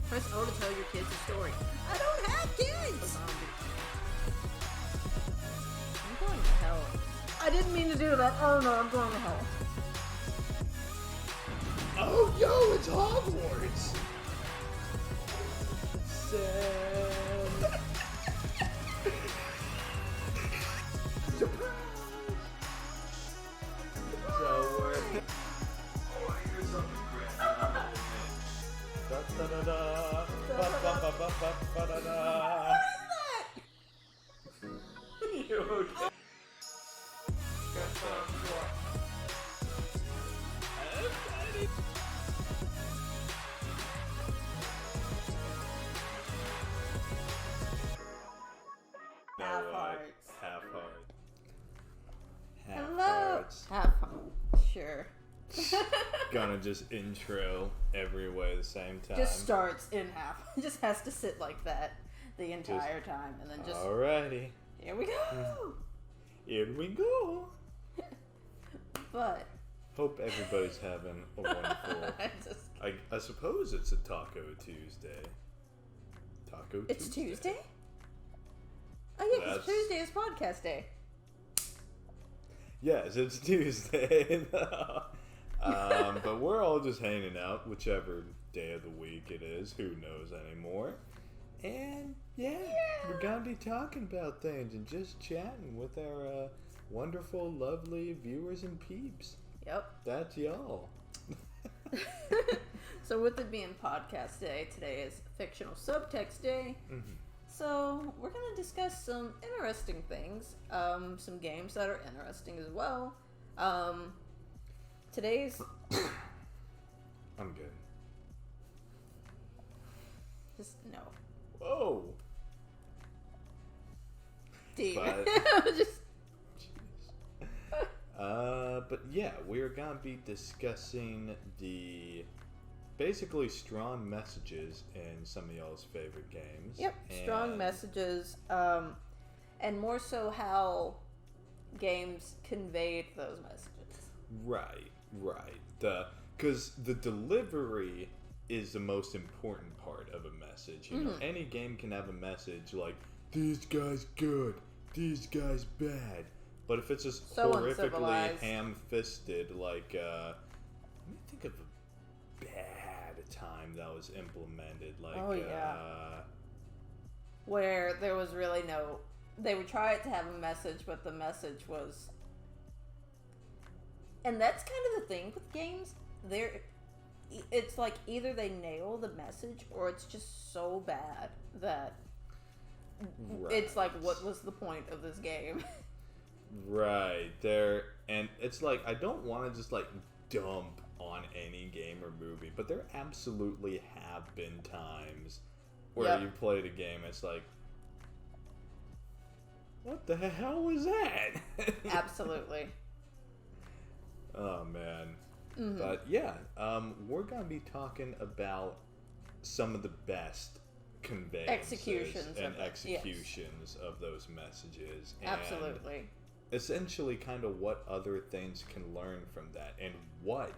Press O to tell your kids a story. I don't have kids! I'm going to hell. I didn't mean to do that. Oh no, I'm going to hell. Oh, yo, it's Hogwarts! So we're... Oh, here's something great. Da-da-da-da. Ba-ba-ba-ba-ba-da-da. You okay? Half hearts. Half heart. Half Hello. hearts. Half heart. Sure. Gonna just intro every way at the same time. Just starts in half. Just has to sit like that the entire time, and then just. Alrighty. Here we go. Here we go. But. Hope everybody's having a wonderful. I suppose it's a Taco Tuesday. Taco Tuesday. It's Tuesday? Oh yeah, because Tuesday is podcast day. Yes, it's Tuesday. But we're all just hanging out, whichever day of the week it is. Who knows anymore? And yeah, we're gonna be talking about things and just chatting with our wonderful, lovely viewers and peeps. Yep. That's y'all. So with it being podcast day, today is Fictional Subtext day. Mm-hmm. So we're going to discuss some interesting things, some games that are interesting as well. Today's... I'm good. Just no. Whoa! Demon. But- Just... But yeah, we're gonna be discussing the basically strong messages in some of y'all's favorite games. Yep, strong messages, and more so how games conveyed those messages. Right. Because the delivery is the most important part of a message. You know, any game can have a message like, these guys good, these guys bad. But if it's just So horrifically uncivilized. ham-fisted, like, let me think of a bad time that was implemented. Like, Oh, yeah. Where there was really no... They would try it to have a message, but the message was... And that's kind of the thing with games. It's like either they nail the message or it's just so bad that it's like, what was the point of this game? Right there, and it's like I don't want to just like dump on any game or movie, but there absolutely have been times where you played a game, it's like, what the hell was that? Absolutely. Oh man. But yeah, we're gonna be talking about some of the best conveyances and executions of those messages. And Absolutely. essentially kind of what other things can learn from that and what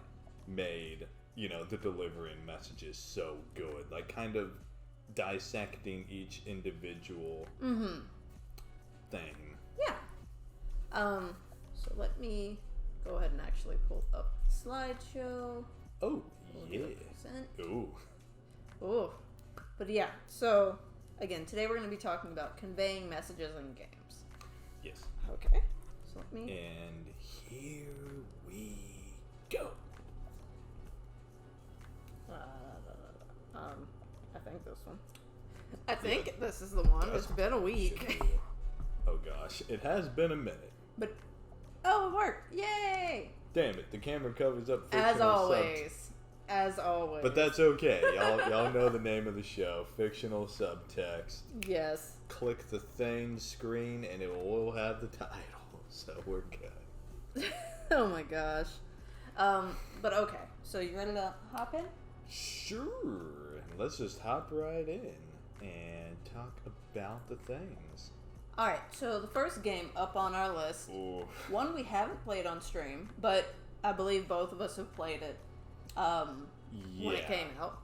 made, you know, the delivering messages so good. Like kind of dissecting each individual thing. Yeah. So let me go ahead and actually pull up the slideshow. Oh, yeah. Ooh. Ooh. But yeah, so again, today we're going to be talking about conveying messages in games. Yes. Okay. So let me... And here we go. I think this one. I think this is the one. It's been a week. Oh gosh, it has been a minute. But, oh, it worked. Yay! Damn it, the camera covers up As always. As always. But that's okay. Y'all know the name of the show, Fictional Subtext. Yes. Click the thing screen and it will have the title. So we're good. Oh my gosh. But okay. So you ready to hop in? Sure. Let's just hop right in and talk about the things. Alright, so the first game up on our list, one we haven't played on stream, but I believe both of us have played it when it came out.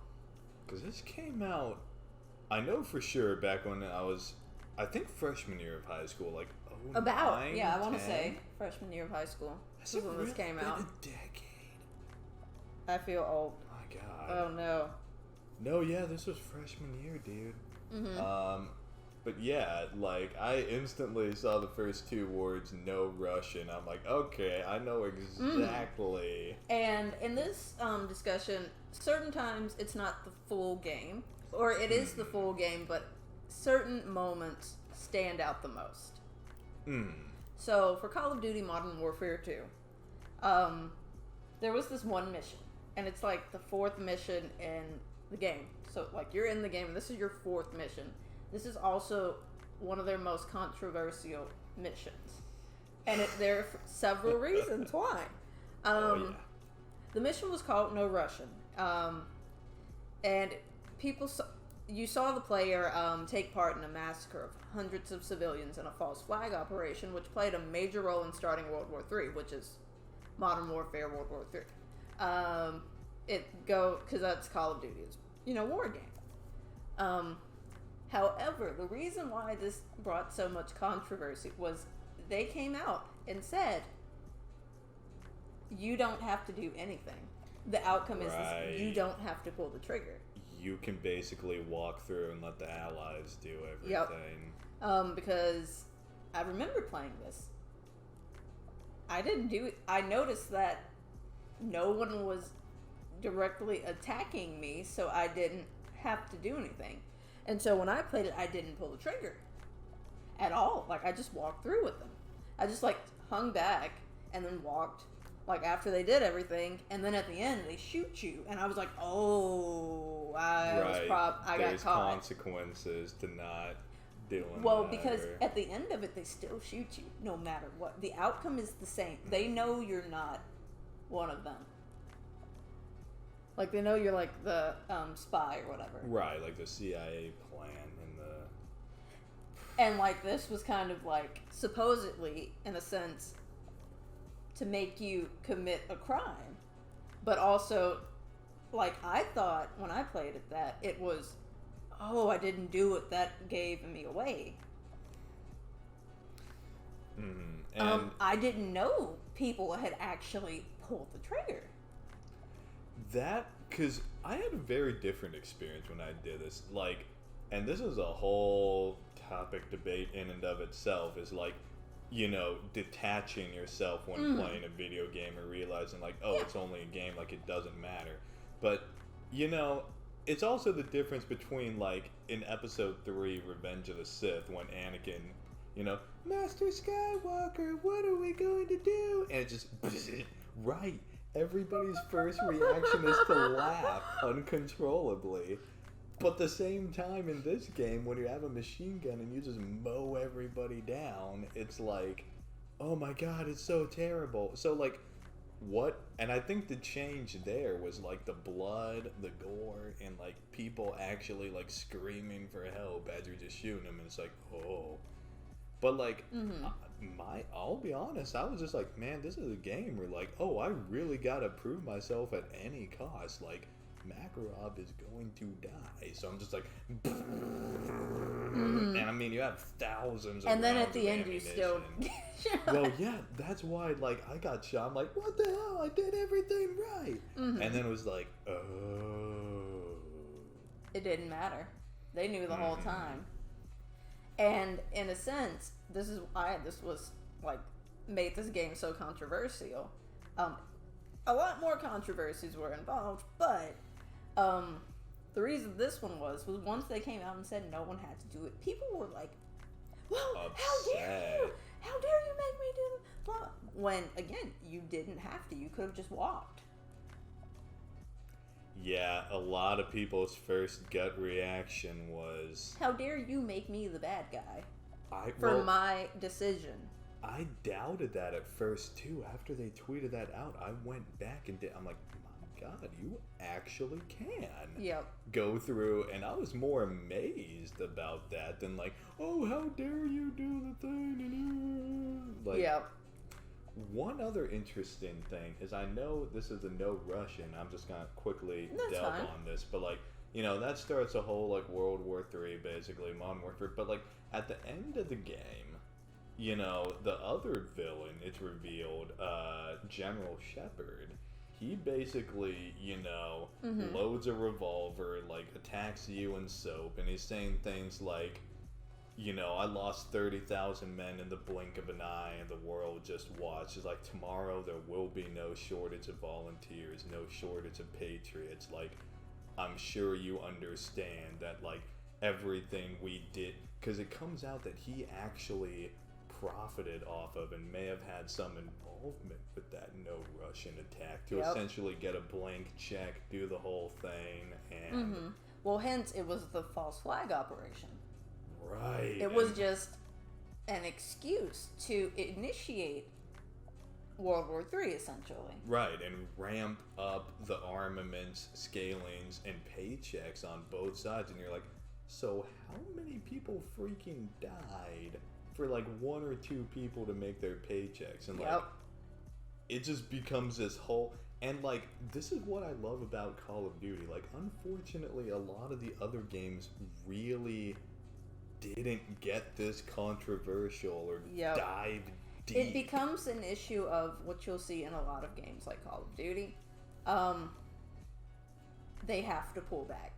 Because this came out, I know for sure back when I think freshman year of high school, like I want to say freshman year of high school. This is when this came out. A decade. I feel old. My God. Oh no. No, yeah, this was freshman year, dude. Mm-hmm. But yeah, like, I instantly saw the first two words, no Russian. I'm like, okay, I know exactly. And in this discussion, certain times it's not the full game, or it is the full game, but certain moments stand out the most. So, for Call of Duty Modern Warfare 2, there was this one mission, and it's like the fourth mission in the game. So, like, you're in the game, and this is your fourth mission. This is also one of their most controversial missions. And there are several reasons why. The mission was called No Russian. And you saw the player take part in a massacre of hundreds of civilians in a false flag operation, which played a major role in starting World War III, which is Modern Warfare World War III. Because that's Call of Duty. It's, war game. However, the reason why this brought so much controversy was they came out and said, you don't have to do anything. The outcome is this, you don't have to pull the trigger. You can basically walk through and let the allies do everything. Yep. Because I remember playing this. I didn't do it. I noticed that no one was directly attacking me, so I didn't have to do anything. And so when I played it, I didn't pull the trigger at all. Like, I just walked through with them. I just, like, hung back and then walked, like, after they did everything. And then at the end, they shoot you. And I was like, oh, I got caught. There's consequences to not doing Well, because at the end of it, they still shoot you, no matter what. The outcome is the same. They know you're not one of them. Like, they know you're, like, the spy or whatever. Right, like the CIA plan And, like, this was kind of, like, supposedly, in a sense, to make you commit a crime. But also, like, I thought, when I played it, that it was, oh, I didn't do it, that gave me away. And I didn't know people had actually pulled the trigger. Because I had a very different experience when I did this. Like, and this is a whole topic debate in and of itself, is like, detaching yourself when playing a video game and realizing, like, it's only a game, like, it doesn't matter. But, it's also the difference between, like, in Episode 3, Revenge of the Sith, when Anakin, Master Skywalker, what are we going to do? And it just, right. Everybody's first reaction is to laugh uncontrollably. But at the same time in this game, when you have a machine gun and you just mow everybody down, it's like, oh my God, it's so terrible. So, like, what? And I think the change there was, like, the blood, the gore, and, like, people actually, like, screaming for help as you're just shooting them. And it's like, oh. But, like, I'll be honest, I was just like, man, this is a game where, like, oh, I really gotta prove myself at any cost. Like, Makarov is going to die. So I'm just like, and I mean, you have thousands of and then rounds at the of end, ammunition. you still. Well, yeah, that's why, like, I got shot. I'm like, what the hell? I did everything right. And then it was like, oh. It didn't matter. They knew the whole time. And in a sense, this was like made this game so controversial. A lot more controversies were involved, but the reason this one was once they came out and said no one had to do it, people were like, well, how dare you? How dare you make me do blah? When, again, you didn't have to. You could have just walked. Yeah, a lot of people's first gut reaction was, how dare you make me the bad guy my decision. I doubted that at first, too. After they tweeted that out, I went back and I'm like, my God, you actually can go through. And I was more amazed about that than like, oh, how dare you do the thing. Like, one other interesting thing is, I know this is a no Russian. I'm just going to quickly delve on this. But, like, you know, that starts a whole, like, World War III, basically, Modern Warfare. But, like, at the end of the game, you know, the other villain, it's revealed, General Shepard, he basically, you know, loads a revolver, like, attacks you and Soap, and he's saying things like, you know, I lost 30,000 men in the blink of an eye, and the world just watched. It's like, tomorrow there will be no shortage of volunteers, no shortage of patriots. Like, I'm sure you understand that, like, everything we did, because it comes out that he actually profited off of and may have had some involvement with that no Russian attack to essentially get a blank check, do the whole thing, and well, hence it was the false flag operation. Right. It was just an excuse to initiate World War III, essentially. Right, and ramp up the armaments, scalings, and paychecks on both sides, and you're like, so how many people freaking died for like one or two people to make their paychecks? And like, it just becomes this whole, and like, this is what I love about Call of Duty. Like, unfortunately, a lot of the other games really didn't get this controversial or dive deep. It becomes an issue of what you'll see in a lot of games like Call of Duty. They have to pull back.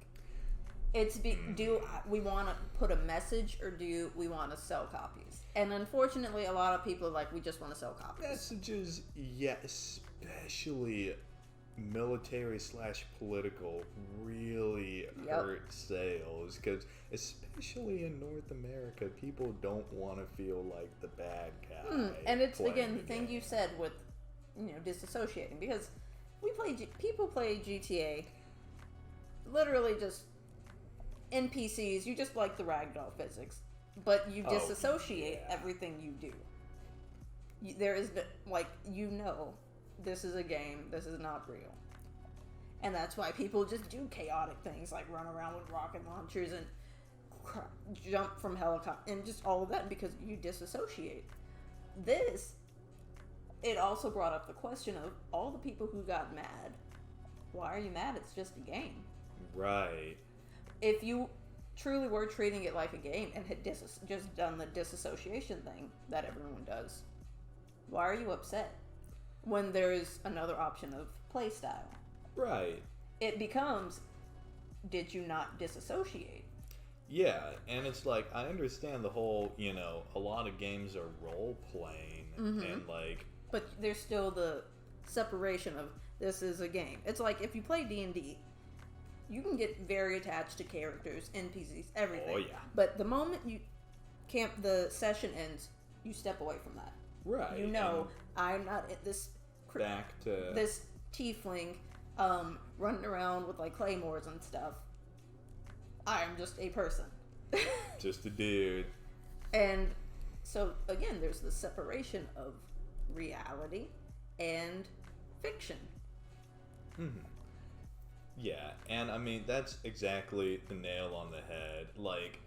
It's do we want to put a message, or do we want to sell copies? And unfortunately, a lot of people are like, we just want to sell copies. Messages, yeah, especially military/political, really hurt sales, because especially in North America, people don't want to feel like the bad guy. And it's again the thing you said with, you know, disassociating, because people play GTA, literally just NPCs. You just like the ragdoll physics, but you disassociate everything you do. There is like, you know, this is a game. This is not real. And that's why people just do chaotic things like run around with rocket launchers and jump from helicopters and just all of that, because you disassociate. It also brought up the question of all the people who got mad. Why are you mad? It's just a game. Right. If you truly were treating it like a game and had just done the disassociation thing that everyone does, why are you upset when there's another option of play style? Right. It becomes, did you not disassociate? Yeah, and it's like, I understand the whole, you know, a lot of games are role-playing, and like... But there's still the separation of, this is a game. It's like, if you play D&D, you can get very attached to characters, NPCs, everything. Oh, yeah. But the moment the session ends, you step away from that. Right. You know, I'm not this tiefling running around with like claymores and stuff. I'm just a person. Just a dude. And so again, there's the separation of reality and fiction. Yeah, and I mean, that's exactly the nail on the head. Like,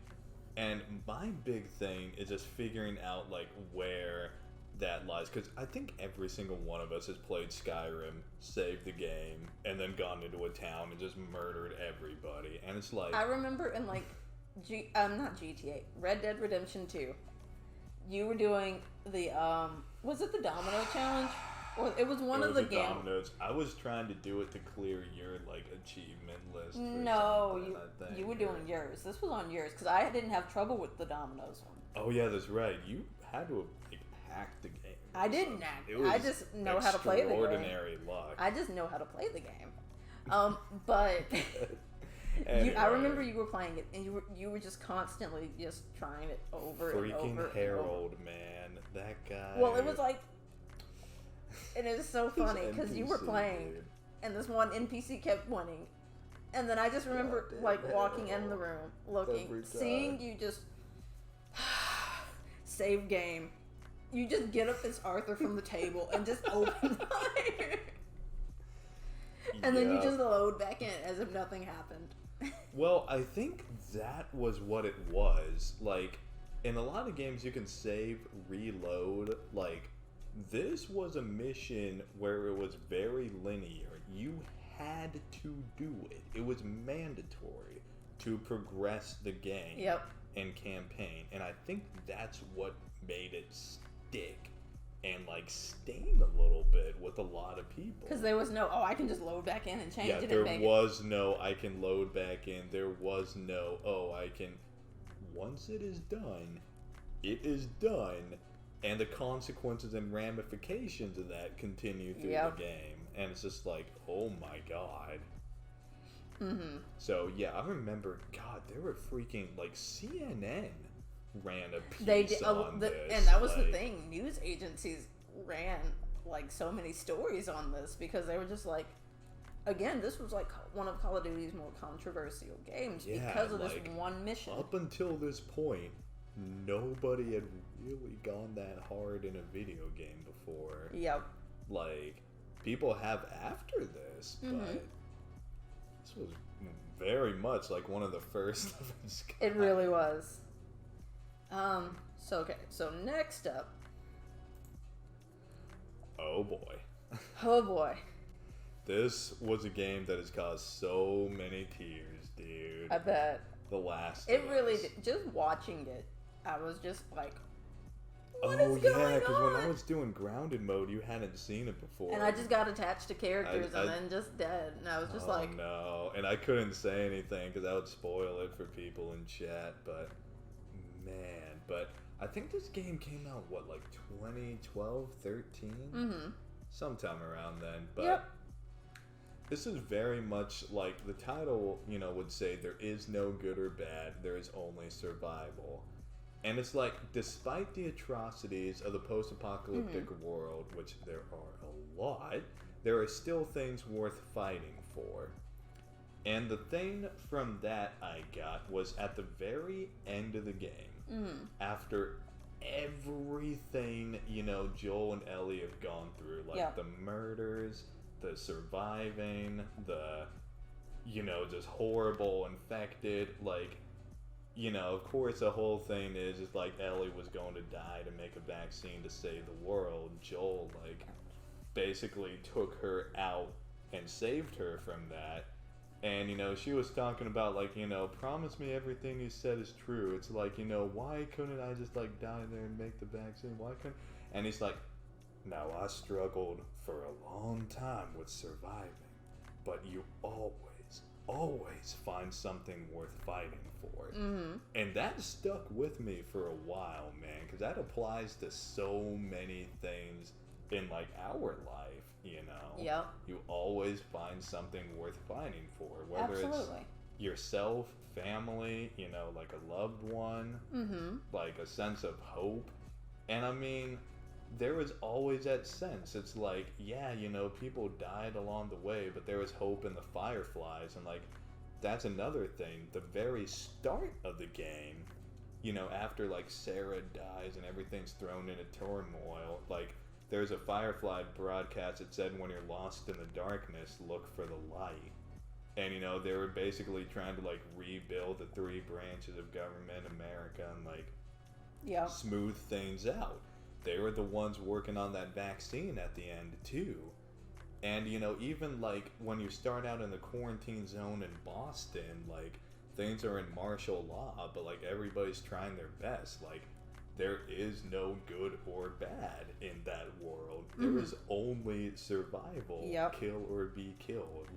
and my big thing is just figuring out like where that lies, because I think every single one of us has played Skyrim, saved the game, and then gone into a town and just murdered everybody. And it's like, I remember in like not GTA, Red Dead Redemption 2, you were doing the was it the domino challenge? Or it was one of the dominoes. I was trying to do it to clear your like achievement list. No, you were doing yours. This was on yours, because I didn't have trouble with the dominoes one. Oh yeah, that's right. You had to like hack the game. I didn't hack. I just know how to play the game. Extraordinary luck. I just know how to play the game. But anyway. I remember you were playing it, and you were just constantly just trying it over and over. Freaking Harold, man, that guy. Well, it was like. And it was so funny because you were playing, and this one NPC kept winning, and then I just remember like walking in the room, looking, seeing you just save game. You just get up as Arthur from the table and just open fire, and then you just load back in as if nothing happened. Well, I think that was what it was. Like, in a lot of games, you can save, reload, like. This was a mission where it was very linear. You had to do it. It was mandatory to progress the game and campaign. And I think that's what made it stick and like stain a little bit with a lot of people. Because there was no, I can just load back in and change it. Yeah, there was no, I can load back in. There was no, I can, once it is done, it is done. And the consequences and ramifications of that continue through the game. And it's just like, oh my god. Mm-hmm. So, yeah, I remember, God, there were freaking, like, CNN ran a piece on this. And that was the thing. News agencies ran, like, so many stories on this because they were just like, again, this was, like, one of Call of Duty's more controversial games because of this one mission. Up until this point, nobody had really gone that hard in a video game before. Yep. Like, people have after this, but this was very much like one of the first of its kind. It really was. So next up. Oh boy. Oh boy. This was a game that has caused so many tears, dude. I bet. The Last It of really Us. did. Just watching it, I was just like, because when I was doing grounded mode, you hadn't seen it before. And I just got attached to characters and then just dead. And I was just like... no. And I couldn't say anything because that would spoil it for people in chat. But, man. But I think this game came out, 2012, 13? Mm-hmm. Sometime around then. But this is very much like the title, would say there is no good or bad. There is only survival. And it's like, despite the atrocities of the post-apocalyptic world, which there are a lot, there are still things worth fighting for. And the thing from that I got was at the very end of the game, after everything, Joel and Ellie have gone through, like the murders, the surviving, the, just horrible, infected, of course the whole thing is like Ellie was going to die to make a vaccine to save the world. Joel, basically took her out and saved her from that. And, she was talking about, promise me everything you said is true. It's like, why couldn't I just, die there and make the vaccine? Why couldn't... And he's like, now I struggled for a long time with surviving, but you always find something worth fighting for. And that stuck with me for a while, man, because that applies to so many things in our life, You always find something worth fighting for, whether it's yourself, family, a loved one, a sense of hope. And I mean, there was always that sense. It's like, people died along the way, but there was hope in the Fireflies. And that's another thing. The very start of the game, after Sarah dies and everything's thrown into turmoil, there's a Firefly broadcast that said, when you're lost in the darkness, look for the light. And, they were basically trying to rebuild the three branches of government, America, and smooth things out. They were the ones working on that vaccine at the end, too. And, even, when you start out in the quarantine zone in Boston, things are in martial law, but, everybody's trying their best. There is no good or bad in that world. There is only survival, kill or be killed.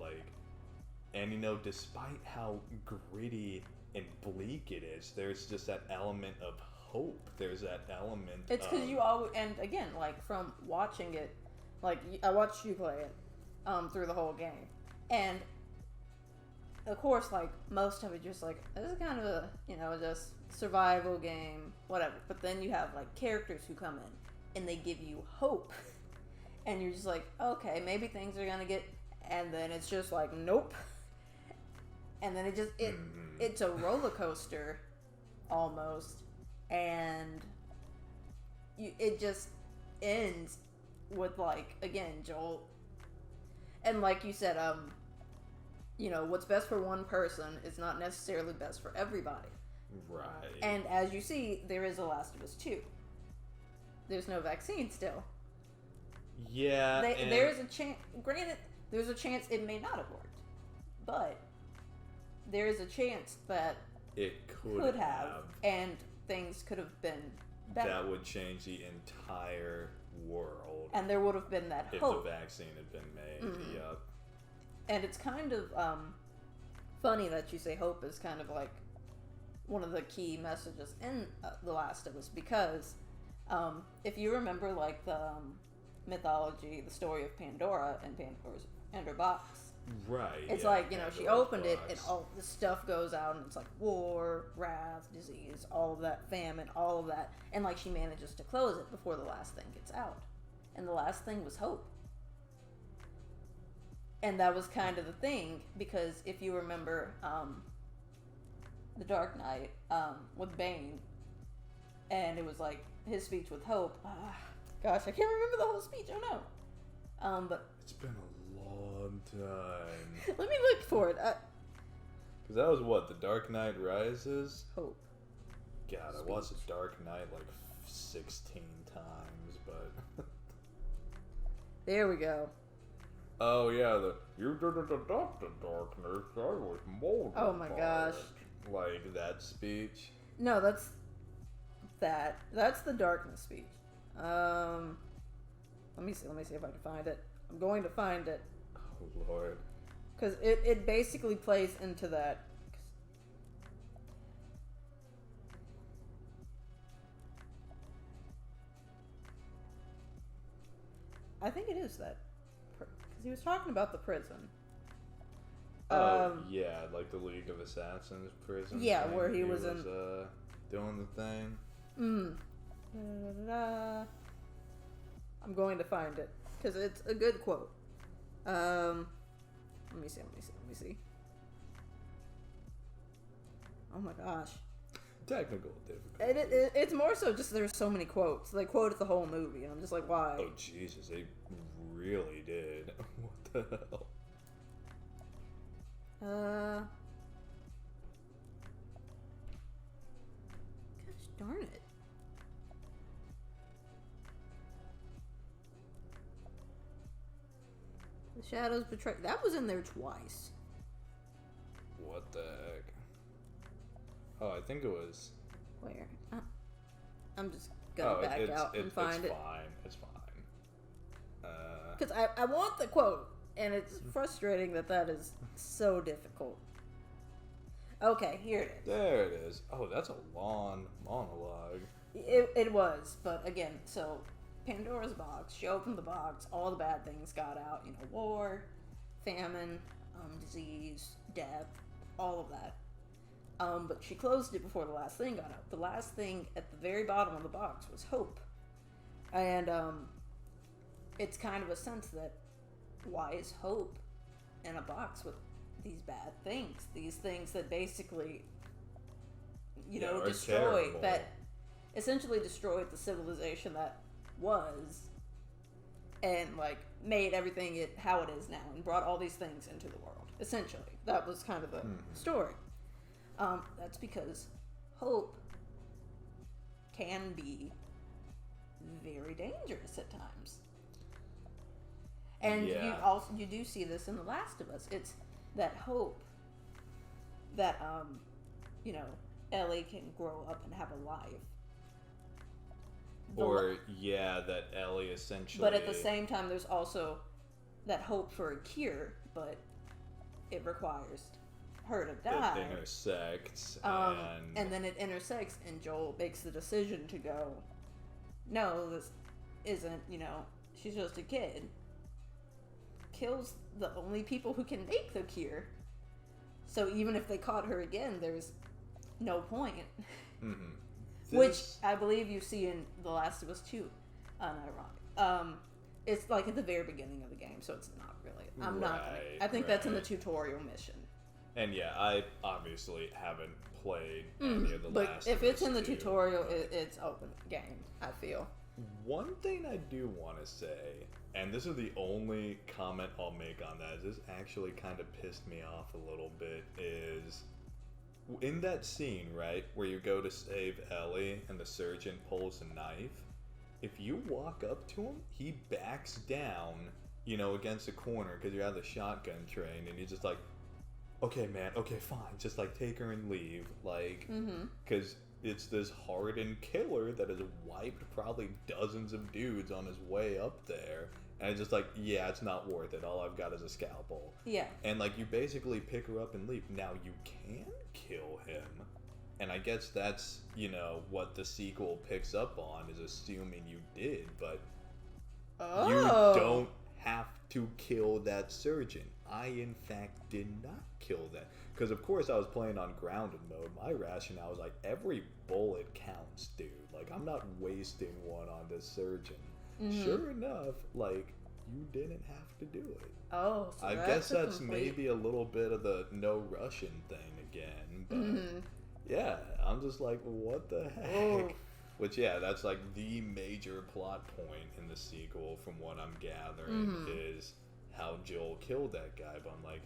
And, despite how gritty and bleak it is, there's just that element of hope. There's that element. It's because you always, and again, from watching it, I watched you play it through the whole game, and of course, most of it just this is kind of a just survival game, whatever. But then you have characters who come in and they give you hope, and you're just okay, maybe things are gonna get, and then it's just nope, and then it's a roller coaster almost. And it just ends with again, Joel, and like you said, what's best for one person is not necessarily best for everybody. Right. And as you see, there is a Last of Us 2. There's no vaccine still. Yeah. There is a chance. Granted, there's a chance it may not have worked, but there is a chance that it could have, and things could have been better. That would change the entire world. And there would have been that if hope. The vaccine had been made. Mm-hmm. Yep. And it's kind of funny that you say hope is kind of like one of the key messages in The Last of Us, because if you remember, like, the mythology, the story of Pandora and Pandora's box. Right. It's like, she opened it and all this stuff goes out and it's like war, wrath, disease, all of that, famine, all of that. And like she manages to close it before the last thing gets out. And the last thing was hope. And that was kind of the thing, because if you remember The Dark Knight with Bane, and it was like his speech with hope. Gosh, I can't remember the whole speech. Oh no. But it's been a long time. Let me look for it. Because that was what, The Dark Knight Rises? Hope. God, I watched The Dark Knight like 16 times, but... There we go. Oh yeah, you didn't adopt the darkness, I was molded. Oh my gosh. Like that speech? No, that's the darkness speech. Let me see if I can find it. I'm going to find it. Oh Lord. Because it basically plays into that. I think it is that. Because he was talking about the prison. Yeah, like the League of Assassins prison. Yeah, thing. where he was in... doing the thing. I'm going to find it. Because it's a good quote. Let me see. Oh my gosh. Technical difficulty. It's more so just there's so many quotes. They quoted the whole movie, and I'm just like, why? Oh Jesus, they really did. What the hell? Gosh darn it. The shadows betray. That was in there twice. What the heck? Oh, I think it was. Where? I'm just gonna back out and find it. It's fine. Because I want the quote, and it's frustrating that is so difficult. Okay, here it is. There it is. Oh, that's a long monologue. It was, but again, so Pandora's box. She opened the box. All the bad things got out. War, famine, disease, death, all of that. But she closed it before the last thing got out. The last thing at the very bottom of the box was hope. And it's kind of a sense that why is hope in a box with these bad things? These things that basically, destroyed, that essentially destroyed the civilization that was, and like made everything how it is now, and brought all these things into the world. Essentially, that was kind of the story. That's because hope can be very dangerous at times. And you do see this in The Last of Us. It's that hope that Ellie can grow up and have a life. That Ellie essentially. But at the same time, there's also that hope for a cure, but it requires her to die. It intersects, and then it intersects, and Joel makes the decision to go, no, this isn't, she's just a kid. Kills the only people who can make the cure. So even if they caught her again, there's no point. Mm-hmm. Which I believe you see in The Last of Us 2. Unironic. It's like at the very beginning of the game, so it's not really. I think that's in the tutorial mission. And yeah, I obviously haven't played any of the but Last if of it's Us in the 2, tutorial, it's open game, I feel. One thing I do want to say, and this is the only comment I'll make on that, this actually kind of pissed me off a little bit, is in that scene, right, where you go to save Ellie and the surgeon pulls a knife, if you walk up to him, he backs down, against the corner because you have the shotgun train, and you're just like, okay, man, okay, fine, just like take her and leave, like, because it's this hardened killer that has wiped probably dozens of dudes on his way up there, and it's just like, yeah, it's not worth it. All I've got is a scalpel. Yeah. And like, you basically pick her up and leave. Now you can kill him, and I guess that's what the sequel picks up on, is assuming you did, but you don't have to kill that surgeon. I, in fact, did not kill that. Because, of course, I was playing on grounded mode. My rationale was like, every bullet counts, dude. Like, I'm not wasting one on this surgeon. Sure enough, like, you didn't have to do it. Oh, so I guess that's maybe a little bit of the no Russian thing again. But, yeah, I'm just like, what the heck? Oh. Which, yeah, that's like the major plot point in the sequel, from what I'm gathering, is how Joel killed that guy. But I'm like,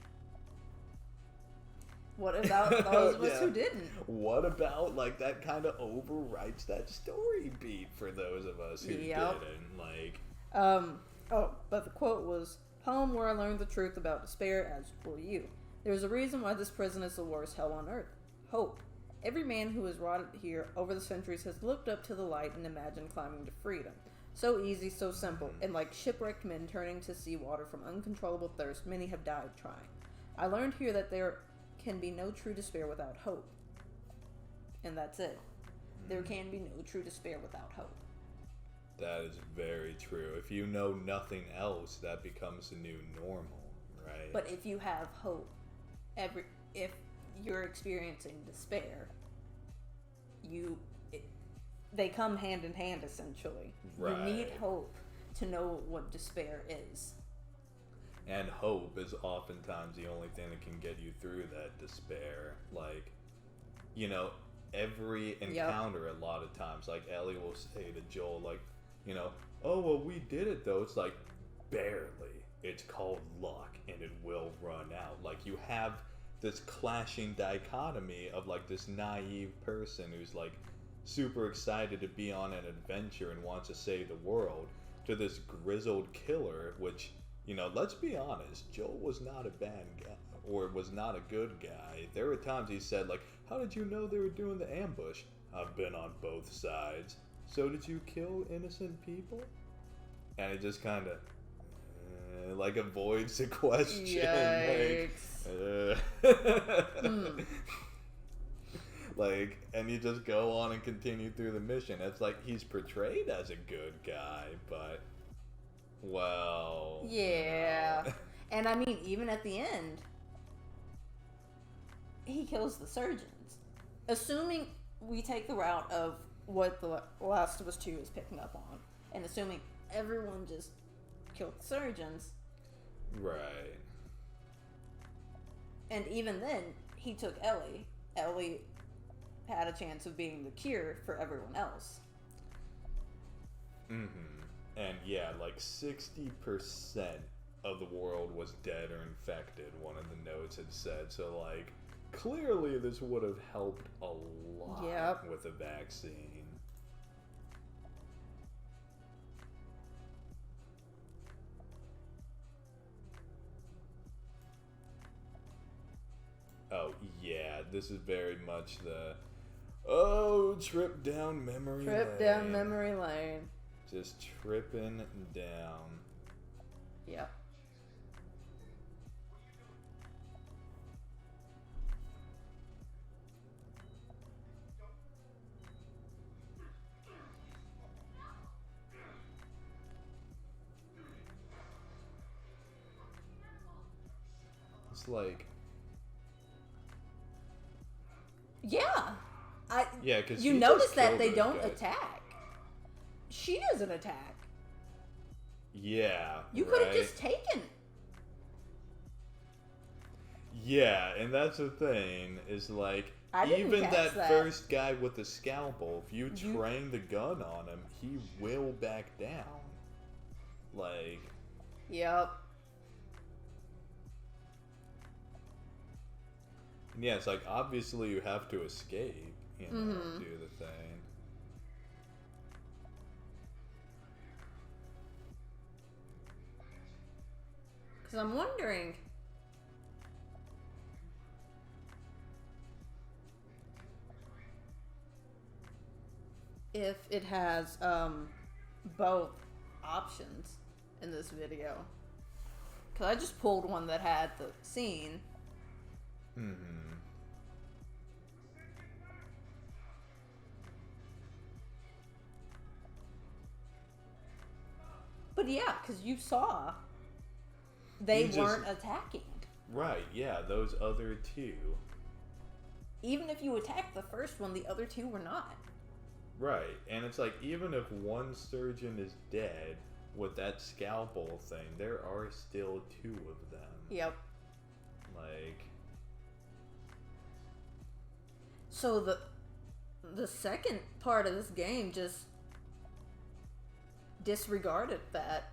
what about those of us who didn't? What about, like, that kind of overwrites that story beat for those of us who didn't? Like, but the quote was, "Home where I learned the truth about despair, as will you. There's a reason why this prison is the worst hell on earth. Hope. Every man who has rotted here over the centuries has looked up to the light and imagined climbing to freedom. So easy, so simple, and like shipwrecked men turning to seawater from uncontrollable thirst, many have died trying. I learned here that there can be no true despair without hope." And that's it. There can be no true despair without hope. That is very true. If you know nothing else, that becomes the new normal, right? But if you have hope, if you're experiencing despair, they come hand in hand, essentially. Right. You need hope to know what despair is. And hope is oftentimes the only thing that can get you through that despair. Like, every encounter, a lot of times, like, Ellie will say to Joel, like, oh, well, we did it, though. It's like, barely. It's called luck, and it will run out. Like, you have this clashing dichotomy of, like, this naive person who's, like, super excited to be on an adventure and wants to save the world, to this grizzled killer, which, let's be honest, Joel was not a bad guy, or was not a good guy. There were times he said, like, how did you know they were doing the ambush? I've been on both sides. So did you kill innocent people? And it just kind of, like, avoids the question. Yikes. Like, and you just go on and continue through the mission. It's like he's portrayed as a good guy, but, well... Yeah. And I mean, even at the end, he kills the surgeons. Assuming we take the route of what The Last of Us 2 is picking up on, and assuming everyone just killed the surgeons. Right. And even then, he took Ellie. Ellie had a chance of being the cure for everyone else. And yeah, like 60% of the world was dead or infected, one of the notes had said. So, like, clearly this would have helped a lot with a vaccine. Oh, yeah, this is very much the, trip down memory lane. Trip down memory lane. Just tripping down. Yep. It's like... Yeah. Yeah, because you notice that they don't attack. She doesn't attack. Yeah. You could have just taken. Yeah, and that's the thing, is like, even that first guy with the scalpel, if you train the gun on him, he will back down. Like... Yep. Yeah, it's like, obviously you have to escape, do the thing. Because I'm wondering if it has both options in this video. Because I just pulled one that had the scene. Mm-hmm. But yeah, because you saw they weren't attacking. Right, yeah, those other two. Even if you attacked the first one, the other two were not. Right, and it's like, even if one surgeon is dead with that scalpel thing, there are still two of them. Yep. Like... So the second part of this game just disregarded that.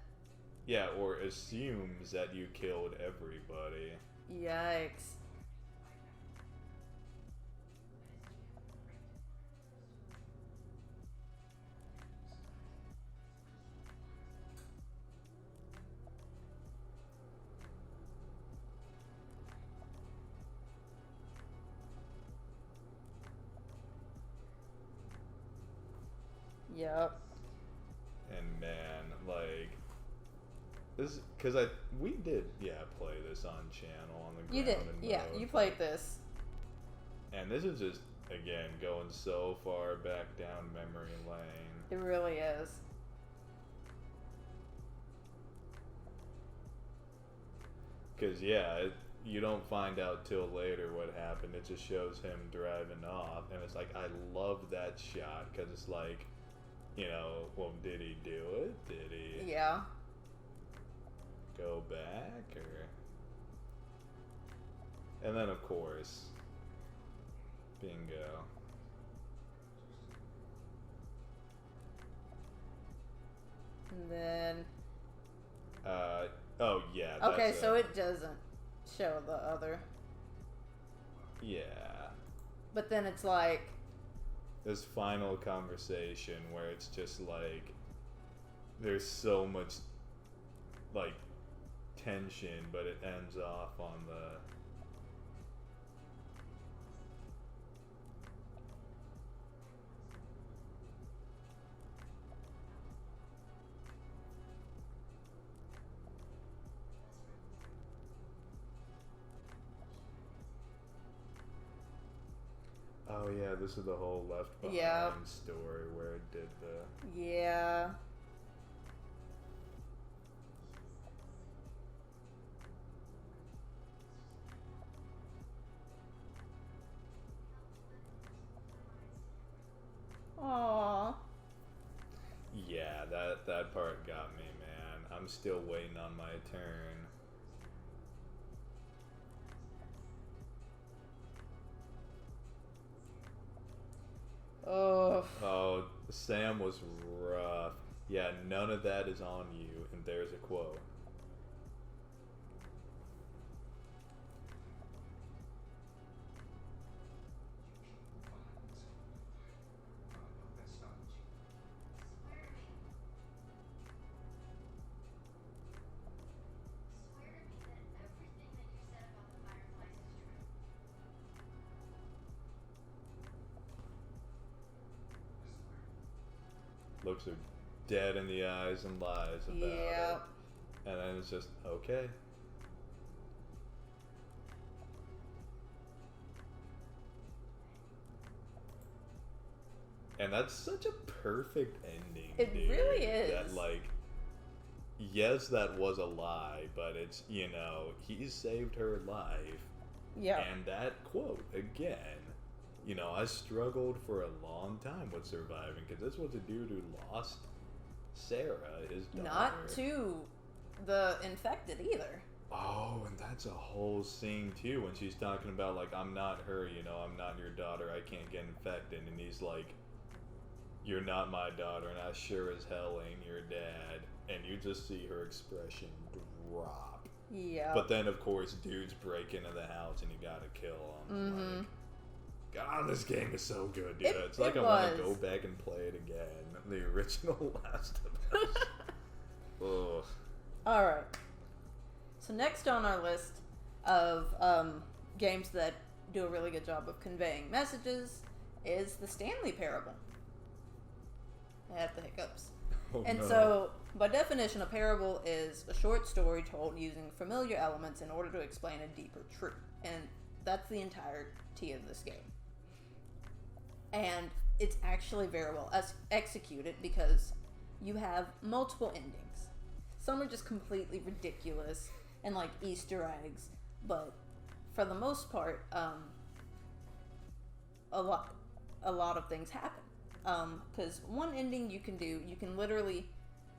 Yeah, or assumes that you killed everybody. Yikes. Yep. And man, like, this, because we did, play this on channel on the ground. You did, and yeah, mode. you played this. And this is just, again, going so far back down memory lane. It really is. Because, you don't find out till later what happened. It just shows him driving off. And it's like, I love that shot. Because it's like, well, did he do it? Did he Yeah. go back? Or... And then, of course, bingo. And then... oh, yeah. Okay, so it doesn't show the other. Yeah. But then it's like... This final conversation where it's just like... There's so much, like, tension, but it ends off on the... Oh yeah, this is the whole Left Behind story where it did the... Yeah. Aww. Yeah, that part got me, man. I'm still waiting on my turn. Oh, Sam was rough. Yeah, none of that is on you, and there's a quote. Looks her dead in the eyes and lies about it. And then it's just, okay. And that's such a perfect ending. It dude, really is. That, like, yes, that was a lie, but it's, he saved her life. Yeah. And that quote, again, I struggled for a long time with surviving, because this was a dude who lost Sarah, his daughter. Not to the infected either. Oh, and that's a whole scene too, when she's talking about, like, I'm not her, I'm not your daughter, I can't get infected, and he's like, you're not my daughter, and I sure as hell ain't your dad, and you just see her expression drop. Yeah. But then, of course, dudes break into the house, and you gotta kill them. Mm-hmm. Like, God, this game is so good, dude. It's like I want to go back and play it again. The original Last of Us. Ugh. Alright. So next on our list of games that do a really good job of conveying messages is the Stanley Parable. I have the hiccups. Oh, And no. so, by definition, a parable is a short story told using familiar elements in order to explain a deeper truth. And that's the entirety of this game. And it's actually very well executed because you have multiple endings. Some are just completely ridiculous and like Easter eggs, but for the most part, a lot of things happen. Because one ending you can literally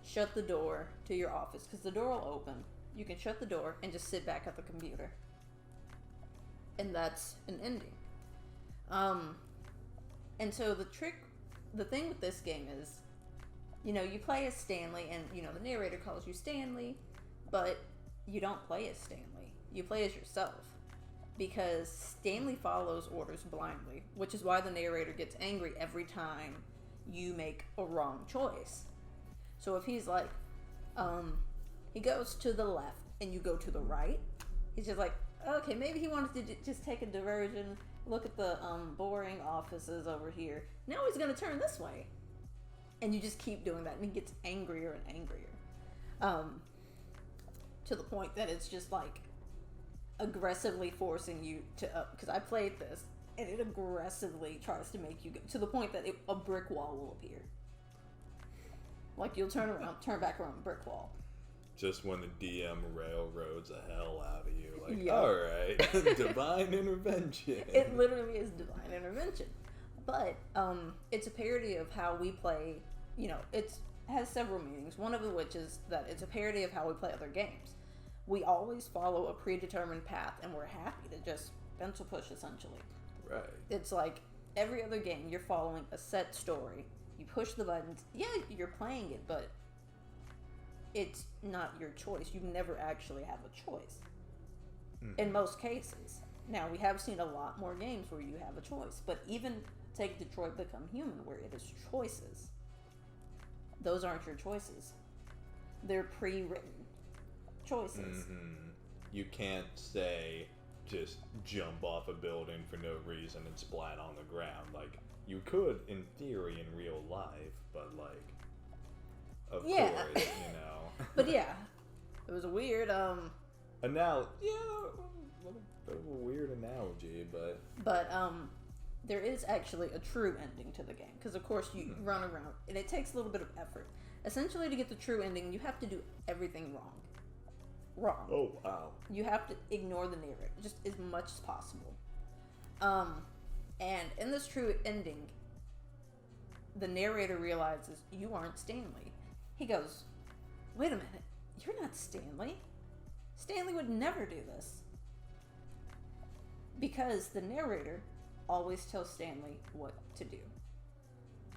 shut the door to your office because the door will open. You can shut the door and just sit back at the computer, and that's an ending. And so the thing with this game is, you play as Stanley, and the narrator calls you Stanley, but you don't play as Stanley. You play as yourself. Because Stanley follows orders blindly, which is why the narrator gets angry every time you make a wrong choice. So if he's like, he goes to the left and you go to the right, he's just like, okay, maybe he wanted to just take a diversion, look at the boring offices over here. Now he's going to turn this way. And you just keep doing that, and he gets angrier and angrier. To the point that it's just like, aggressively forcing you to because I played this and it aggressively tries to make you go to the point that a brick wall will appear. Like you'll turn back around, brick wall. Just when the DM railroads the hell out of you, like, Yep. all right, divine intervention. It literally is divine intervention, but it's a parody of how we play. It has several meanings. One of which is that it's a parody of how we play other games. We always follow a predetermined path, and we're happy to just pencil push, essentially. Right. It's like every other game, you're following a set story. You push the buttons. Yeah, you're playing it, but it's not your choice. You never actually have a choice. In most cases. Now, we have seen a lot more games where you have a choice, but even take Detroit Become Human, where it is choices. Those aren't your choices. They're pre-written choices. You can't say just jump off a building for no reason and splat on the ground. Like, you could in theory in real life, but like, of course, But yeah, it was a weird a little bit of a weird analogy, but there is actually a true ending to the game because of course you run around and it takes a little bit of effort. Essentially, to get the true ending, you have to do everything wrong. Oh, wow. You have to ignore the narrator just as much as possible. And in this true ending, the narrator realizes you aren't Stanley. He goes, wait a minute, you're not Stanley. Stanley would never do this. Because the narrator always tells Stanley what to do.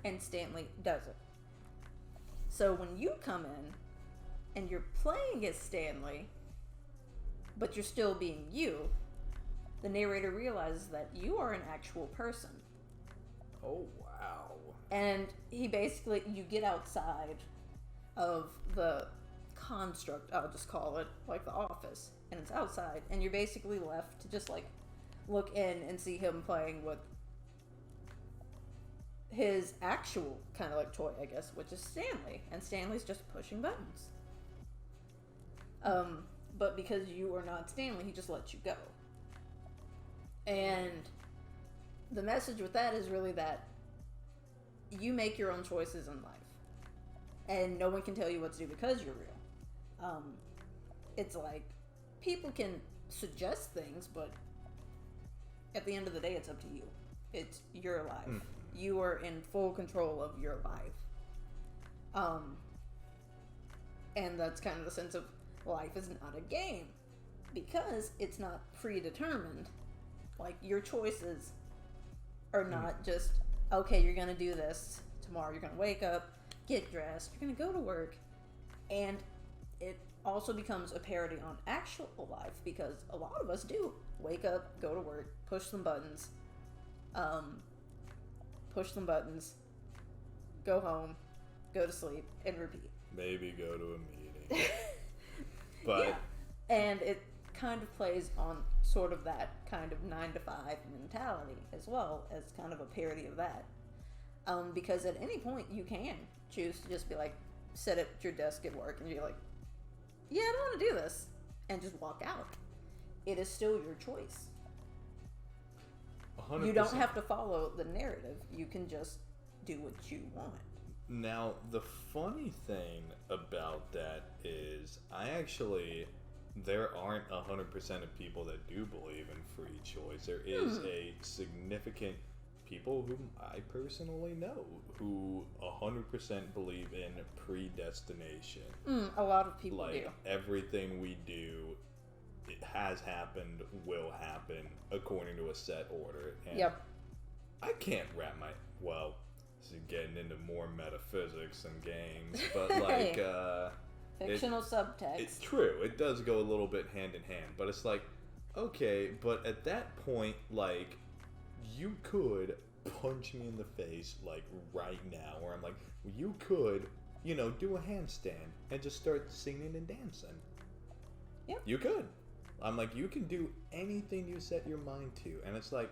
And Stanley does it. So when you come in, and you're playing as Stanley, but you're still being you, the narrator realizes that you are an actual person. Oh, wow. And he basically, you get outside of the construct, I'll just call it, like the office, and it's outside, and you're basically left to just like look in and see him playing with his actual kind of like toy, I guess, which is Stanley, and Stanley's just pushing buttons. But because you are not Stanley, he just lets you go. And the message with that is really that you make your own choices in life. And no one can tell you what to do because you're real. It's like, people can suggest things, but at the end of the day, it's up to you. It's your life. You are in full control of your life. And that's kind of the sense of life is not a game because it's not predetermined. Like, your choices are not just, okay, you're going to do this tomorrow. You're going to wake up, get dressed, you're going to go to work. And it also becomes a parody on actual life because a lot of us do wake up, go to work, push some buttons, go home, go to sleep, and repeat. Maybe go to a meeting. But And it kind of plays on sort of that kind of 9 to 5 mentality as well as kind of a parody of that. Because at any point you can choose to just be like, sit at your desk at work and you're like, yeah, I don't want to do this, and just walk out. It is still your choice. 100%. You don't have to follow the narrative. You can just do what you want. Now, the funny thing about that is there aren't 100% of people that do believe in free choice. There is a significant people whom I personally know who 100% believe in predestination. A lot of people do. Everything we do, it has happened, will happen according to a set order. And yep. I can't wrap this is getting into more metaphysics and games, but Fictional subtext. It's true. It does go a little bit hand in hand, but it's like, okay, but at that point, you could punch me in the face, right now, or I'm like, you could, do a handstand and just start singing and dancing. Yep. You could. I'm like, you can do anything you set your mind to. And it's like,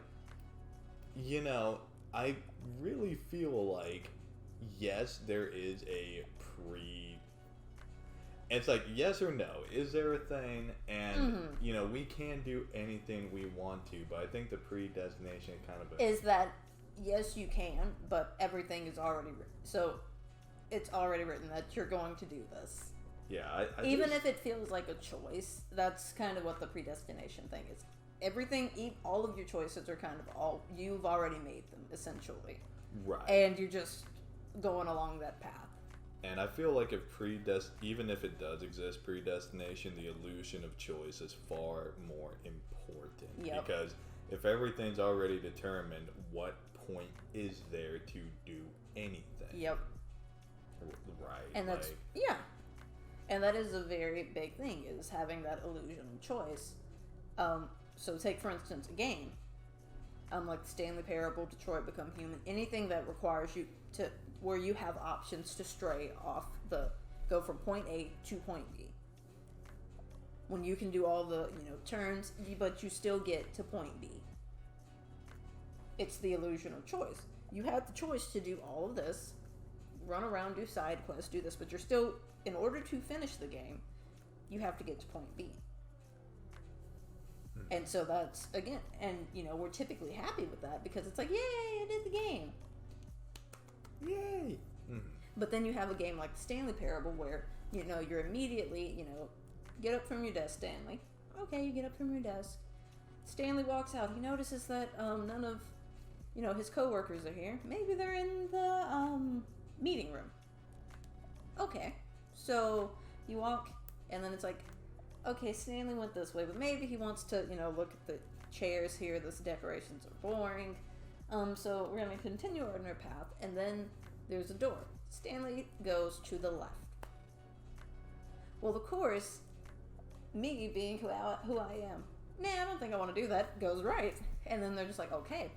I really feel like, yes, there is a it's like, yes or no. Is there a thing? And, we can do anything we want to, but I think the predestination kind of... Is that, yes, you can, but everything is already written. So, it's already written that you're going to do this. Yeah, Even if it feels like a choice, that's kind of what the predestination thing is. Everything, all of your choices are kind of you've already made them, essentially. Right. And you're just going along that path. And I feel like even if it does exist, predestination, the illusion of choice is far more important. Yep. Because if everything's already determined, what point is there to do anything? Yep. Right. And that's, yeah. And that is a very big thing, is having that illusion of choice. So take, for instance, a game. Like Stanley Parable, Detroit Become Human. Anything that requires you to... where you have options to stray off go from point A to point B. When you can do all the, turns, but you still get to point B. It's the illusion of choice. You have the choice to do all of this, run around, do side quests, do this, but you're still, in order to finish the game, you have to get to point B. And so that's, again, and, we're typically happy with that because it's like, yay, I did the game. Yay! But then you have a game like Stanley Parable where, you're immediately, get up from your desk, Stanley. Okay, you get up from your desk. Stanley walks out. He notices that none of, his coworkers are here. Maybe they're in the meeting room. Okay, so you walk, and then it's like, okay, Stanley went this way, but maybe he wants to, look at the chairs here. Those decorations are boring. So we're going to continue on our path, and then there's a door. Stanley goes to the left. Well, of course, me being who I am, I don't think I want to do that, goes right. And then they're just like, okay.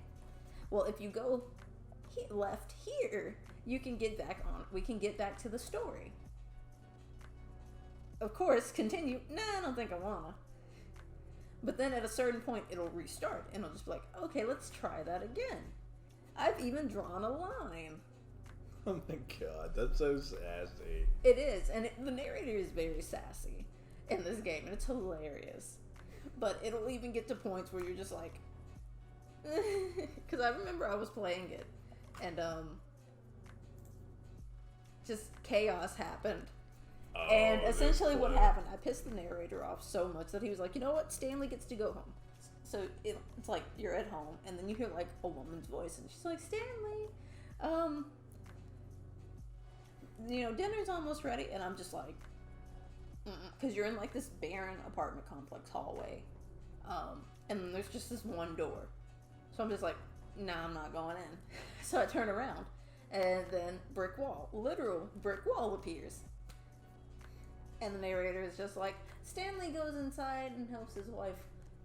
Well, if you go left here, you can get back on. We can get back to the story. Of course, continue. I don't think I want to. But then at a certain point, it'll restart, and it'll just be like, okay, let's try that again. I've even drawn a line. Oh my god, that's so sassy. It is, and the narrator is very sassy in this game, and it's hilarious. But it'll even get to points where you're just like... Because I remember I was playing it, and just chaos happened. Oh, and essentially what happened, I pissed the narrator off so much that he was like, you know what, Stanley gets to go home. So it's like, you're at home, and then you hear like a woman's voice, and she's like, Stanley, dinner's almost ready. And I'm just like, because you're in like this barren apartment complex hallway, and then there's just this one door. So I'm just like, nah, I'm not going in. So I turn around, and then literal brick wall appears. And the narrator is just like, Stanley goes inside and helps his wife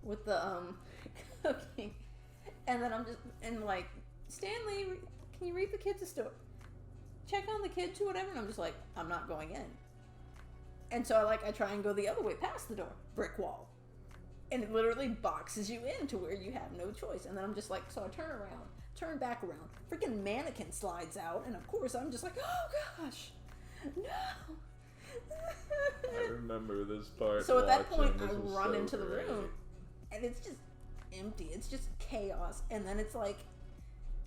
with the cooking. And then I'm just, and like, Stanley, can you read the kids a story? Check on the kids or whatever. And I'm just like, I'm not going in. And so I try and go the other way past the door, brick wall. And it literally boxes you in to where you have no choice. And then I'm just like, so I turn back around. Freaking mannequin slides out. And of course, I'm just like, oh gosh, no. I remember this part. So at that point, this I was run so into the great. room. And it's just empty. It's just chaos. And then it's like,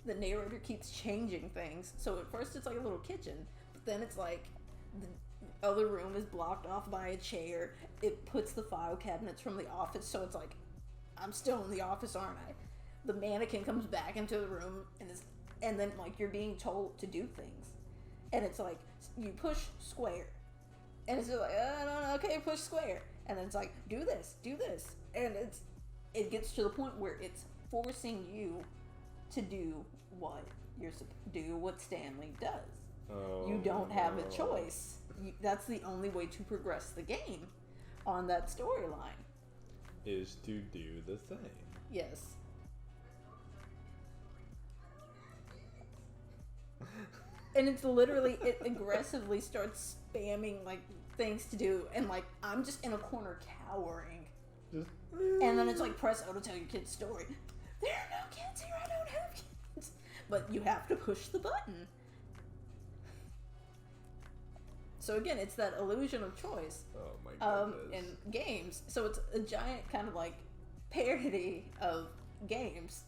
the narrator keeps changing things. So at first, it's like a little kitchen. But then it's like, the other room is blocked off by a chair. It puts the file cabinets from the office, so it's like, I'm still in the office, aren't I? The mannequin comes back into the room, and then like you're being told to do things, and it's like you push square, and it's just like, no, okay, push square, and then it's like do this, and it gets to the point where it's forcing you to do what what Stanley does. Oh, You don't have a no. choice. That's the only way to progress the game on that storyline. Is to do the thing. Yes. And it's literally, it aggressively starts spamming, like, things to do, and, like, I'm just in a corner cowering. Just, And then it's like, press O to tell your kid's story. There are no kids here, I don't have kids. But you have to push the button. So again, it's that illusion of choice oh my goodness. in games. So it's a giant kind of like parody of games.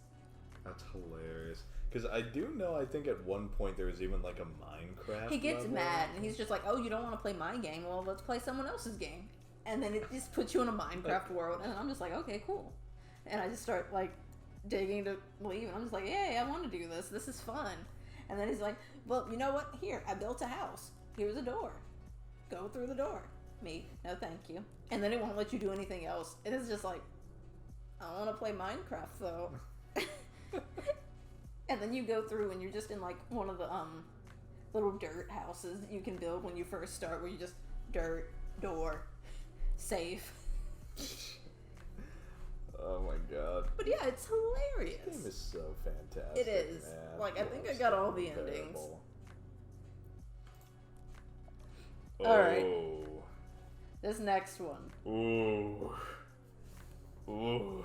That's hilarious. Because I do know, I think at one point there was even like a Minecraft He gets level. mad and he's just like, oh, you don't want to play my game? Well, let's play someone else's game. And then it just puts you in a Minecraft world. And I'm just like, okay, cool. And I just start like digging to leave. And I'm just like, hey, I want to do this. This is fun. And then he's like, well, you know what? Here, I built a house. Here's a door. Go through the door. Me, no thank you. And then it won't let you do anything else. It is just like, I want to play Minecraft though. And then you go through and you're just in like one of the little dirt houses that you can build when you first start, where you just dirt, door, safe. Oh my god. But yeah, it's hilarious. This game is so fantastic. It is. Man. Like, I think I got all the Stanley endings. Parable. All right. Oh. This next one. Ooh. Ooh.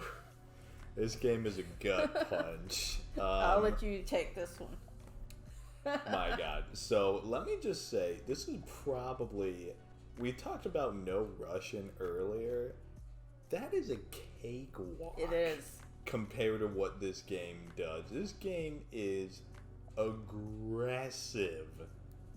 This game is a gut punch. I'll let you take this one. My god. So let me just say, this is probably, we talked about no Russian earlier. That is a cakewalk. It is. Compared to what this game does. This game is aggressive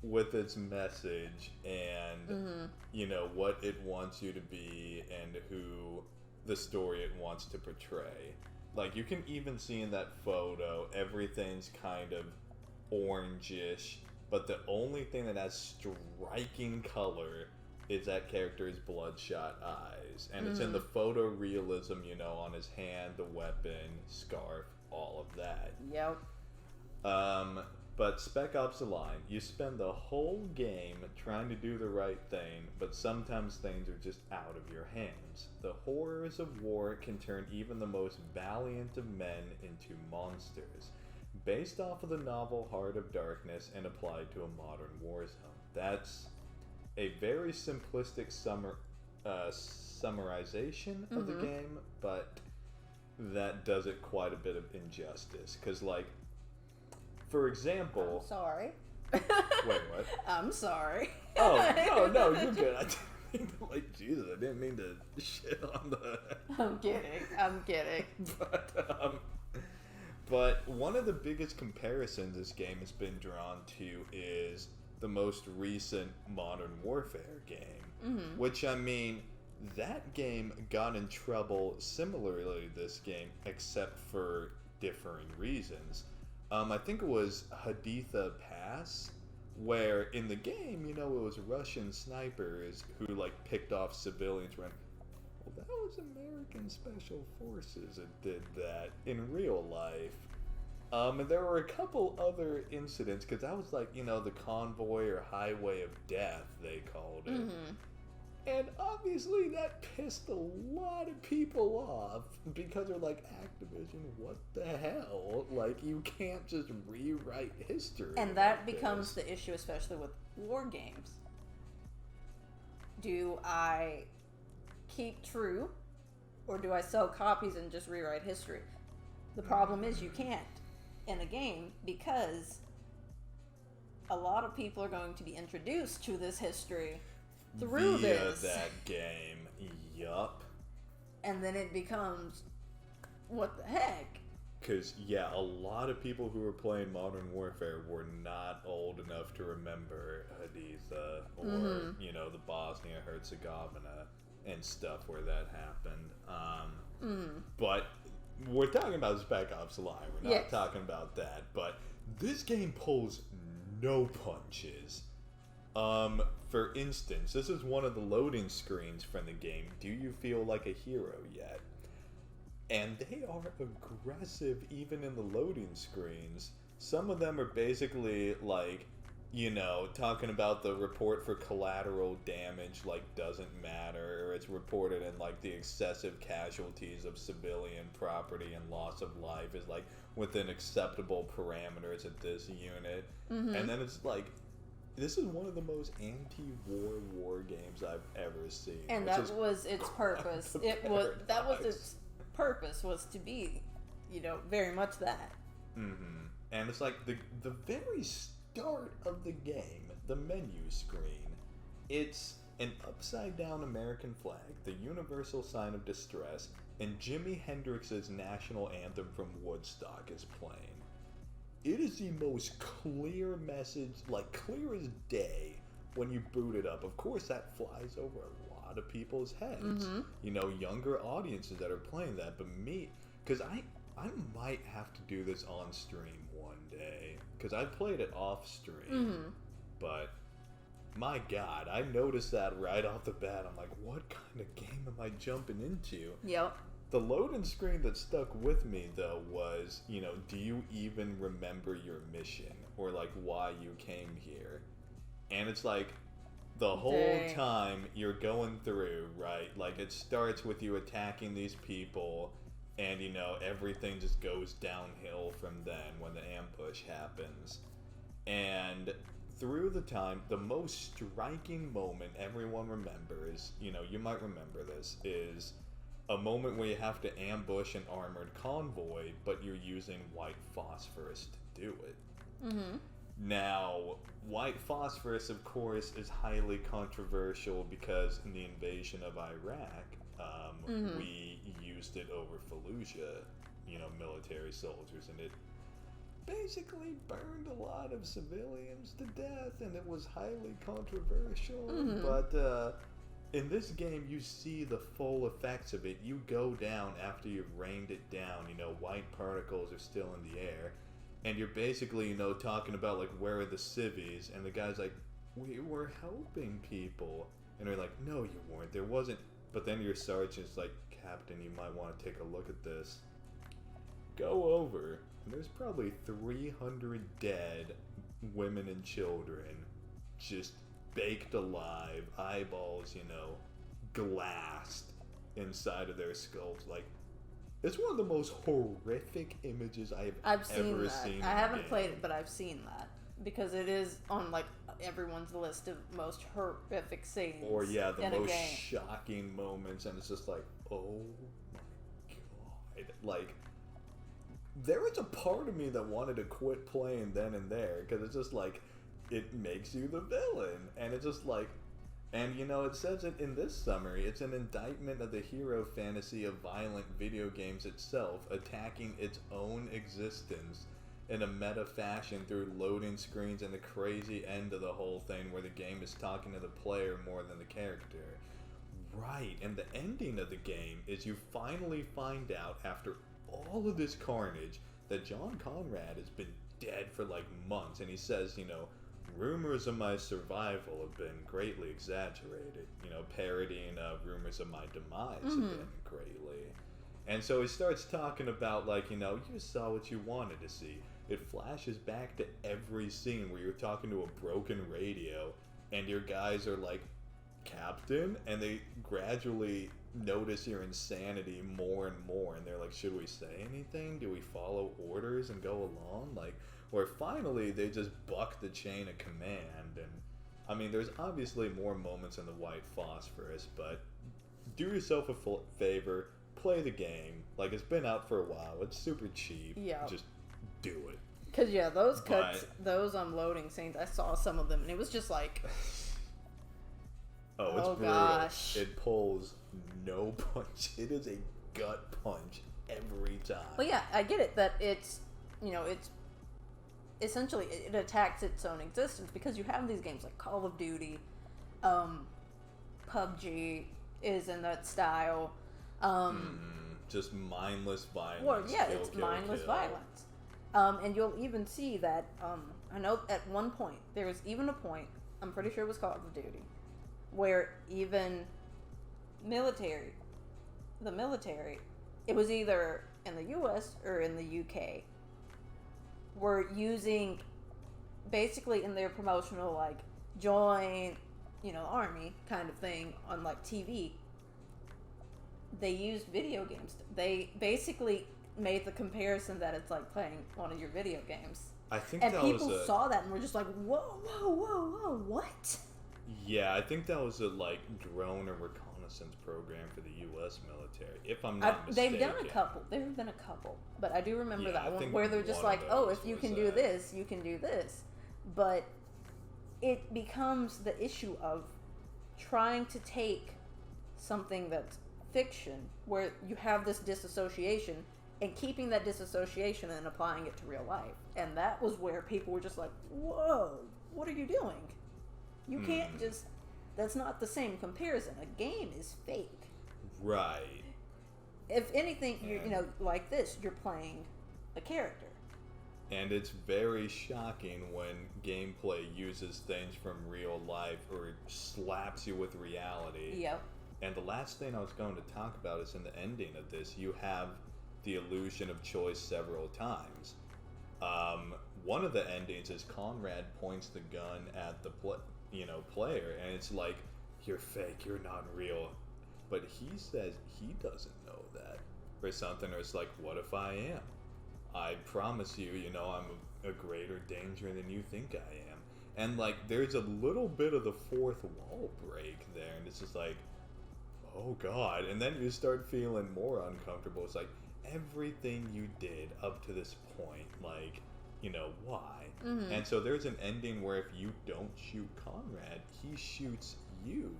with its message and you know what it wants you to be and who the story it wants to portray. Like, you can even see in that photo everything's kind of orangish, but the only thing that has striking color is that character's bloodshot eyes, and it's in the photorealism, you know, on his hand, the weapon, scarf, all of that. Yep. But Spec Ops The Line, you spend the whole game trying to do the right thing, but sometimes things are just out of your hands. The horrors of war can turn even the most valiant of men into monsters. Based off of the novel Heart of Darkness and applied to a modern war zone. That's a very simplistic summarization of the game, but that does it quite a bit of injustice. Because, like, for example... I'm sorry. Wait, what? I'm sorry. Oh, no, you're good. I didn't mean to, like, Jesus, I didn't mean to shit on the... I'm kidding. But one of the biggest comparisons this game has been drawn to is the most recent Modern Warfare game. Which, I mean, that game got in trouble similarly to this game, except for differing reasons. I think it was Haditha Pass, where in the game, you know, it was Russian snipers who, like, picked off civilians. Well, that was American Special Forces that did that in real life. And there were a couple other incidents, because that was like, you know, the convoy or highway of death, they called it. And obviously that pissed a lot of people off, because they're like, Activision, what the hell? Like, you can't just rewrite history. And that becomes the issue, especially with war games. do I keep true, or do I sell copies and just rewrite history? The problem is you can't in a game, because a lot of people are going to be introduced to this history through this. That game. Yup. And then it becomes, what the heck? Because, yeah, a lot of people who were playing Modern Warfare were not old enough to remember Haditha or, you know, the Bosnia-Herzegovina and stuff where that happened. But we're talking about Spec Ops Live. We're not talking about that. But this game pulls no punches. For instance, this is one of the loading screens from the game. Do you feel like a hero yet? And they are aggressive even in the loading screens. Some of them are basically like, you know, talking about the report for collateral damage like doesn't matter, or it's reported in like the excessive casualties of civilian property and loss of life is like within acceptable parameters at this unit. And then it's like, this is one of the most anti-war games I've ever seen. And that was its purpose. Its purpose was to be, you know, very much that. And it's like the very start of the game, the menu screen, it's an upside down American flag, the universal sign of distress, and Jimi Hendrix's national anthem from Woodstock is playing. It is the most clear message, like clear as day, when you boot it up. Of course, that flies over a lot of people's heads. You know, younger audiences that are playing that. But me, because I might have to do this on stream one day, because I played it off stream. But my God, I noticed that right off the bat. I'm like, what kind of game am I jumping into? Yep. The loading screen that stuck with me, though, was, you know, do you even remember your mission? Or, like, why you came here? And it's like, the whole time you're going through, right? Like, it starts with you attacking these people, and, you know, everything just goes downhill from then when the ambush happens. And through the time, the most striking moment everyone remembers, you know, you might remember this, is a moment where you have to ambush an armored convoy, but you're using white phosphorus to do it. Now, white phosphorus, of course, is highly controversial because in the invasion of Iraq, we used it over Fallujah, you know, military soldiers, and it basically burned a lot of civilians to death, and it was highly controversial. But in this game, you see the full effects of it. You go down after you've rained it down, you know, white particles are still in the air, and you're basically, you know, talking about, like, where are the civvies, and the guy's like, we were helping people, and they're like, no, you weren't, there wasn't. But then your sergeant's like, Captain, you might want to take a look at this. Go over, and there's probably 300 dead women and children, just baked alive, eyeballs, you know, glassed inside of their skulls. Like, it's one of the most horrific images I've ever seen. I haven't played it, but I've seen that, because it is on, like, everyone's list of most horrific scenes. Or, yeah, the most shocking moments, and it's just like, oh my God. Like, there was a part of me that wanted to quit playing then and there, because it's just like, it makes you the villain, and it's just like, and you know, it says it in this summary, it's an indictment of the hero fantasy of violent video games itself, attacking its own existence in a meta fashion through loading screens and the crazy end of the whole thing where the game is talking to the player more than the character. Right, and the ending of the game is you finally find out, after all of this carnage, that John Conrad has been dead for like months, and he says, you know, rumors of my survival have been greatly exaggerated, you know, parodying rumors of my demise have been greatly. And so he starts talking about, like, you know, you saw what you wanted to see. It flashes back to every scene where you're talking to a broken radio, and your guys are like, Captain, and they gradually notice your insanity more and more, and they're like, should we say anything? Do we follow orders and go along? Like, where finally they just buck the chain of command, and I mean, there's obviously more moments in the white phosphorus, but do yourself a favor, play the game. Like, it's been out for a while. It's super cheap. Yeah. Just do it. Because, those cuts, those loading scenes, I saw some of them, and it was just like... Oh, it's brutal. Gosh. It pulls no punch. It is a gut punch every time. Well, yeah, I get it that it's, it's essentially, it attacks its own existence because you have these games like Call of Duty, PUBG is in that style. Just mindless violence. Well, yeah, it's mindless violence. And you'll even see that, I know at one point, there was even a point, I'm pretty sure it was Call of Duty, where even the military, it was either in the US or in the UK, were using, basically in their promotional, like, join, army kind of thing on, like, TV, they used video games. They basically made the comparison that it's like playing one of your video games. I think and that people was saw that and were just like, whoa, what? Yeah, I think that was a, like, drone or reconnaissance program for the U.S. military, if I'm not mistaken. They've done a couple. There have been a couple. But I do remember that one where they're just one like, oh, if you can do this, you can do this. But it becomes the issue of trying to take something that's fiction, where you have this disassociation, and keeping that disassociation and applying it to real life. And that was where people were just like, whoa, what are you doing? You can't just... That's not the same comparison. A game is fake. Right. If anything, like this, you're playing a character. And it's very shocking when gameplay uses things from real life or slaps you with reality. Yep. And the last thing I was going to talk about is in the ending of this, you have the illusion of choice several times. One of the endings is Conrad points the gun at the player, and it's like, you're fake, you're not real. But he says he doesn't know that, or something, or it's like, what if I am? I promise you, I'm a greater danger than you think I am. And, like, there's a little bit of the fourth wall break there, and it's just like, oh god. And then you start feeling more uncomfortable. It's like, everything you did up to this point, like, why? Mm-hmm. And so there's an ending where if you don't shoot Conrad, he shoots you,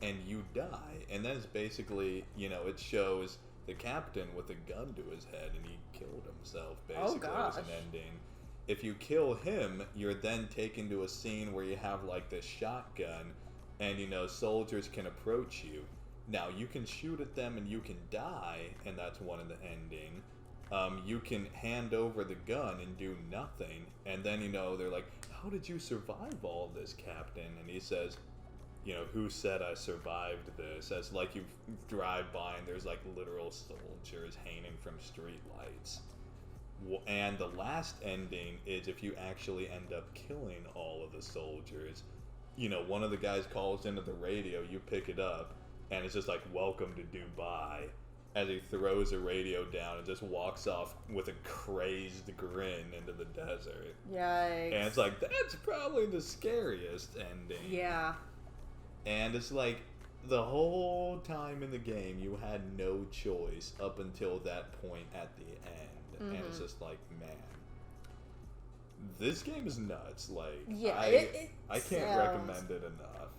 and you die. And then it's basically, it shows the captain with a gun to his head, and he killed himself, basically, as an ending. If you kill him, you're then taken to a scene where you have, like, this shotgun, and, soldiers can approach you. Now, you can shoot at them and you can die, and that's one of the ending. You can hand over the gun and do nothing, and then, they're like, how did you survive all this, Captain? And he says, who said I survived this? As, like, you drive by and there's, like, literal soldiers hanging from street lights. And the last ending is if you actually end up killing all of the soldiers. One of the guys calls into the radio, you pick it up, and it's just like, welcome to Dubai, as he throws a radio down and just walks off with a crazed grin into the desert. Yikes. And it's like, that's probably the scariest ending. Yeah. And it's like, the whole time in the game, you had no choice up until that point at the end. Mm-hmm. And it's just like, man, this game is nuts. Like, yeah, I can't recommend it enough.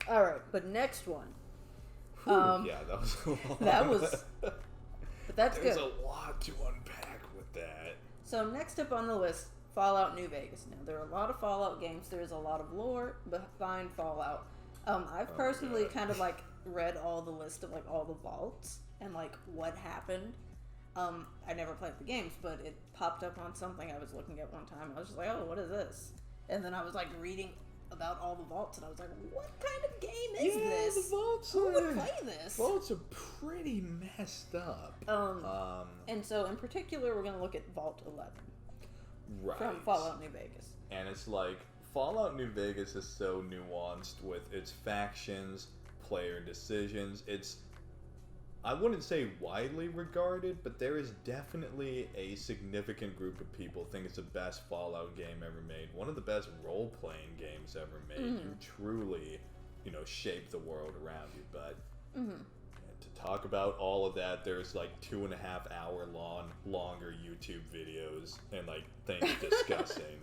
Alright, but next one. Yeah, that was a lot. That was... But that's There's good. a lot to unpack with that. So next up on the list, Fallout New Vegas. Now, there are a lot of Fallout games. There's a lot of lore behind Fallout. I've personally kind of, like, read all the list of, like, all the vaults and, like, what happened. I never played the games, but it popped up on something I was looking at one time. I was just like, oh, what is this? And then I was, like, reading about all the vaults, and I was like, what kind of game is this? The vaults Who would play this? Vaults are pretty messed up. And so, in particular, we're going to look at Vault 11. Right. From Fallout New Vegas. And it's like, Fallout New Vegas is so nuanced with its factions, player decisions. I wouldn't say widely regarded, but there is definitely a significant group of people think it's the best Fallout game ever made. One of the best role-playing games ever made. You truly, shape the world around you. But to talk about all of that, there's like 2.5 hour longer YouTube videos and like things discussing.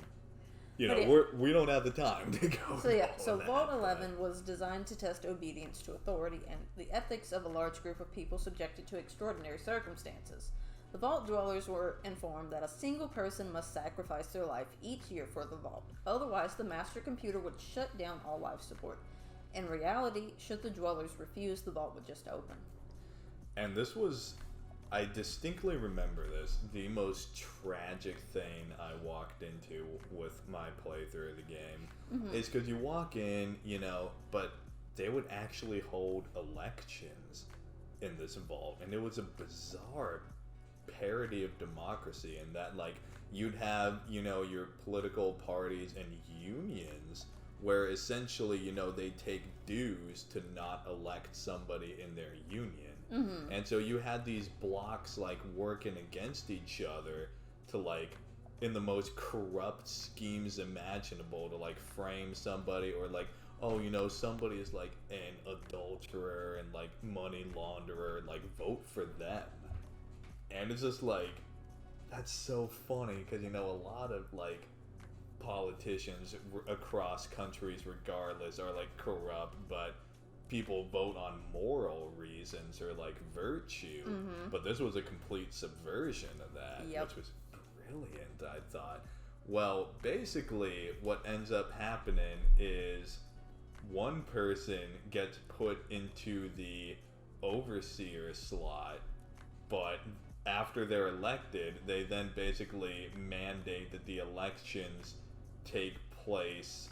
We don't have the time to go. So Vault 11 was designed to test obedience to authority and the ethics of a large group of people subjected to extraordinary circumstances. The Vault dwellers were informed that a single person must sacrifice their life each year for the Vault. Otherwise, the master computer would shut down all life support. In reality, should the dwellers refuse, the Vault would just open. And this was, I distinctly remember this, the most tragic thing I walked into with my playthrough of the game. Is because you walk in, but they would actually hold elections in this vault. And it was a bizarre parody of democracy in that, like, you'd have, your political parties and unions where essentially, they take dues to not elect somebody in their union. And so you had these blocks like working against each other to like in the most corrupt schemes imaginable to like frame somebody, or like, somebody is like an adulterer and like money launderer, like vote for them. And it's just like, that's so funny because a lot of like politicians across countries regardless are like corrupt, but people vote on moral reasons or like virtue. But this was a complete subversion of that, which was brilliant, I thought. Well, basically what ends up happening is one person gets put into the overseer slot, but after they're elected, they then basically mandate that the elections take place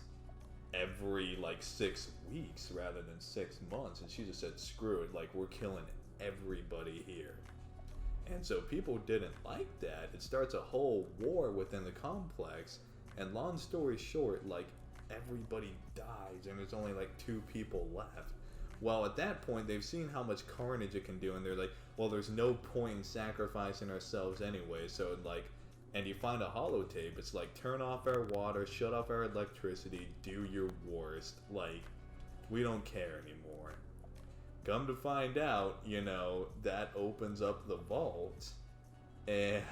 every like 6 weeks rather than 6 months. And she just said, screw it, like, we're killing everybody here. And so people didn't like that. It starts a whole war within the complex, and long story short, like, everybody dies and there's only like 2 people left. Well, at that point, they've seen how much carnage it can do, and they're like, well, there's no point in sacrificing ourselves anyway. So like, and you find a holotape, it's like, turn off our water, shut off our electricity, do your worst, like, we don't care anymore. Come to find out, that opens up the vault, and,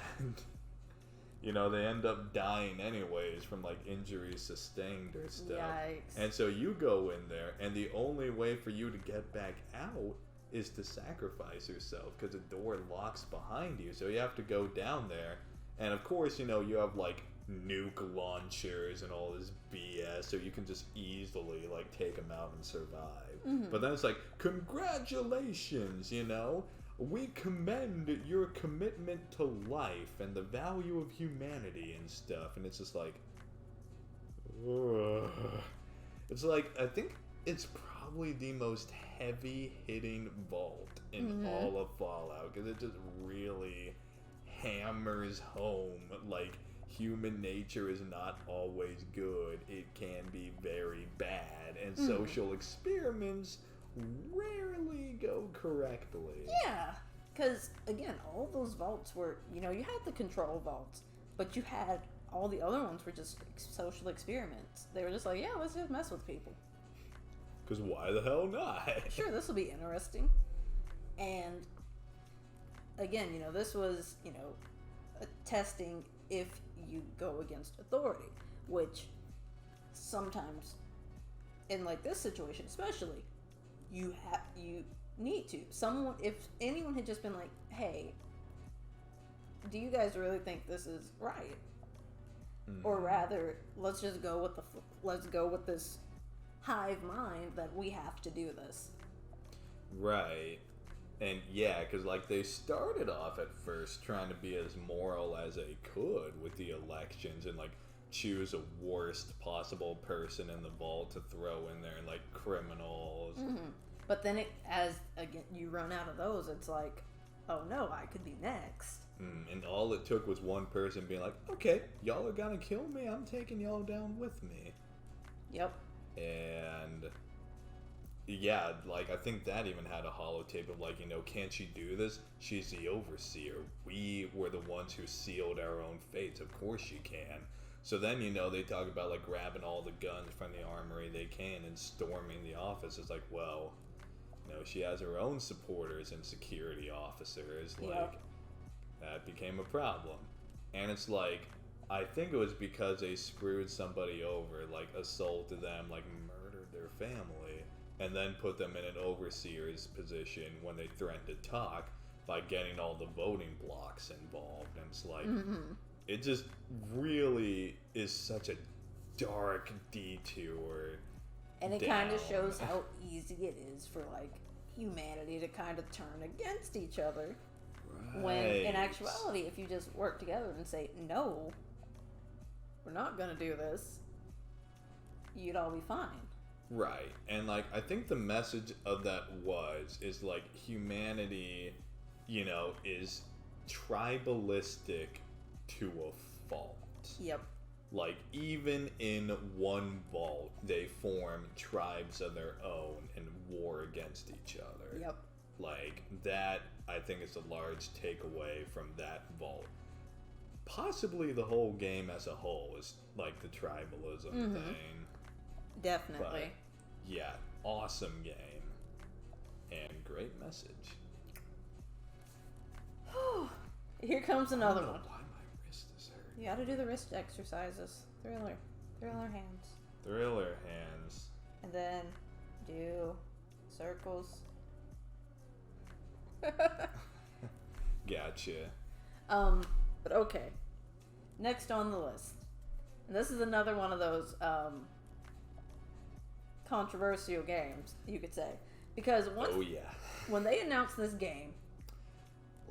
they end up dying anyways from, like, injuries sustained or stuff. Yikes. And so you go in there, and the only way for you to get back out is to sacrifice yourself, because the door locks behind you, so you have to go down there. And of course, you have like nuke launchers and all this BS, so you can just easily like take them out and survive. But then it's like, congratulations, we commend your commitment to life and the value of humanity and stuff. And it's just like, ugh. It's like, I think it's probably the most heavy-hitting vault in all of Fallout, because it just really hammers home, like, human nature is not always good. It can be very bad, and social experiments rarely go correctly. Yeah, because, again, all those vaults were, you had the control vaults, but you had all the other ones were just social experiments. They were just like, yeah, let's just mess with people. Because why the hell not? Sure, this will be interesting. And again, this was, testing if you go against authority, which sometimes, in like this situation especially, you need to. If anyone had just been like, hey, do you guys really think this is right? Or rather, let's just go with this hive mind that we have to do this. Right. And yeah, because like they started off at first trying to be as moral as they could with the elections and like choose a worst possible person in the vault to throw in there, and like criminals. But then you run out of those, it's like, oh no, I could be next. And all it took was one person being like, okay, y'all are gonna kill me, I'm taking y'all down with me. Yep. And yeah, like, I think that even had a holotape of, like, can't she do this? She's the overseer. We were the ones who sealed our own fates. Of course she can. So then, they talk about, like, grabbing all the guns from the armory they can and storming the office. It's like, well, she has her own supporters and security officers. Like, that became a problem. And it's like, I think it was because they screwed somebody over, like, assaulted them, like, murdered their family, and then put them in an overseer's position when they threatened to talk by getting all the voting blocks involved. And it's like, it just really is such a dark detour. And it kind of shows how easy it is for, like, humanity to kind of turn against each other. Right. When, in actuality, if you just work together and say, no, we're not going to do this, you'd all be fine. Right. And, like, I think the message of that is, like, humanity, is tribalistic to a fault. Yep. Like, even in one vault, they form tribes of their own and war against each other. Yep. Like, that, I think, is a large takeaway from that vault. Possibly the whole game as a whole is, like, the tribalism thing. Definitely. But, yeah, awesome game. And great message. Here comes another one. Why my wrist is hurting. You gotta do the wrist exercises. Thriller hands. Thriller hands. And then do circles. Gotcha. But okay. Next on the list. And this is another one of those controversial games, you could say. Because when they announced this game,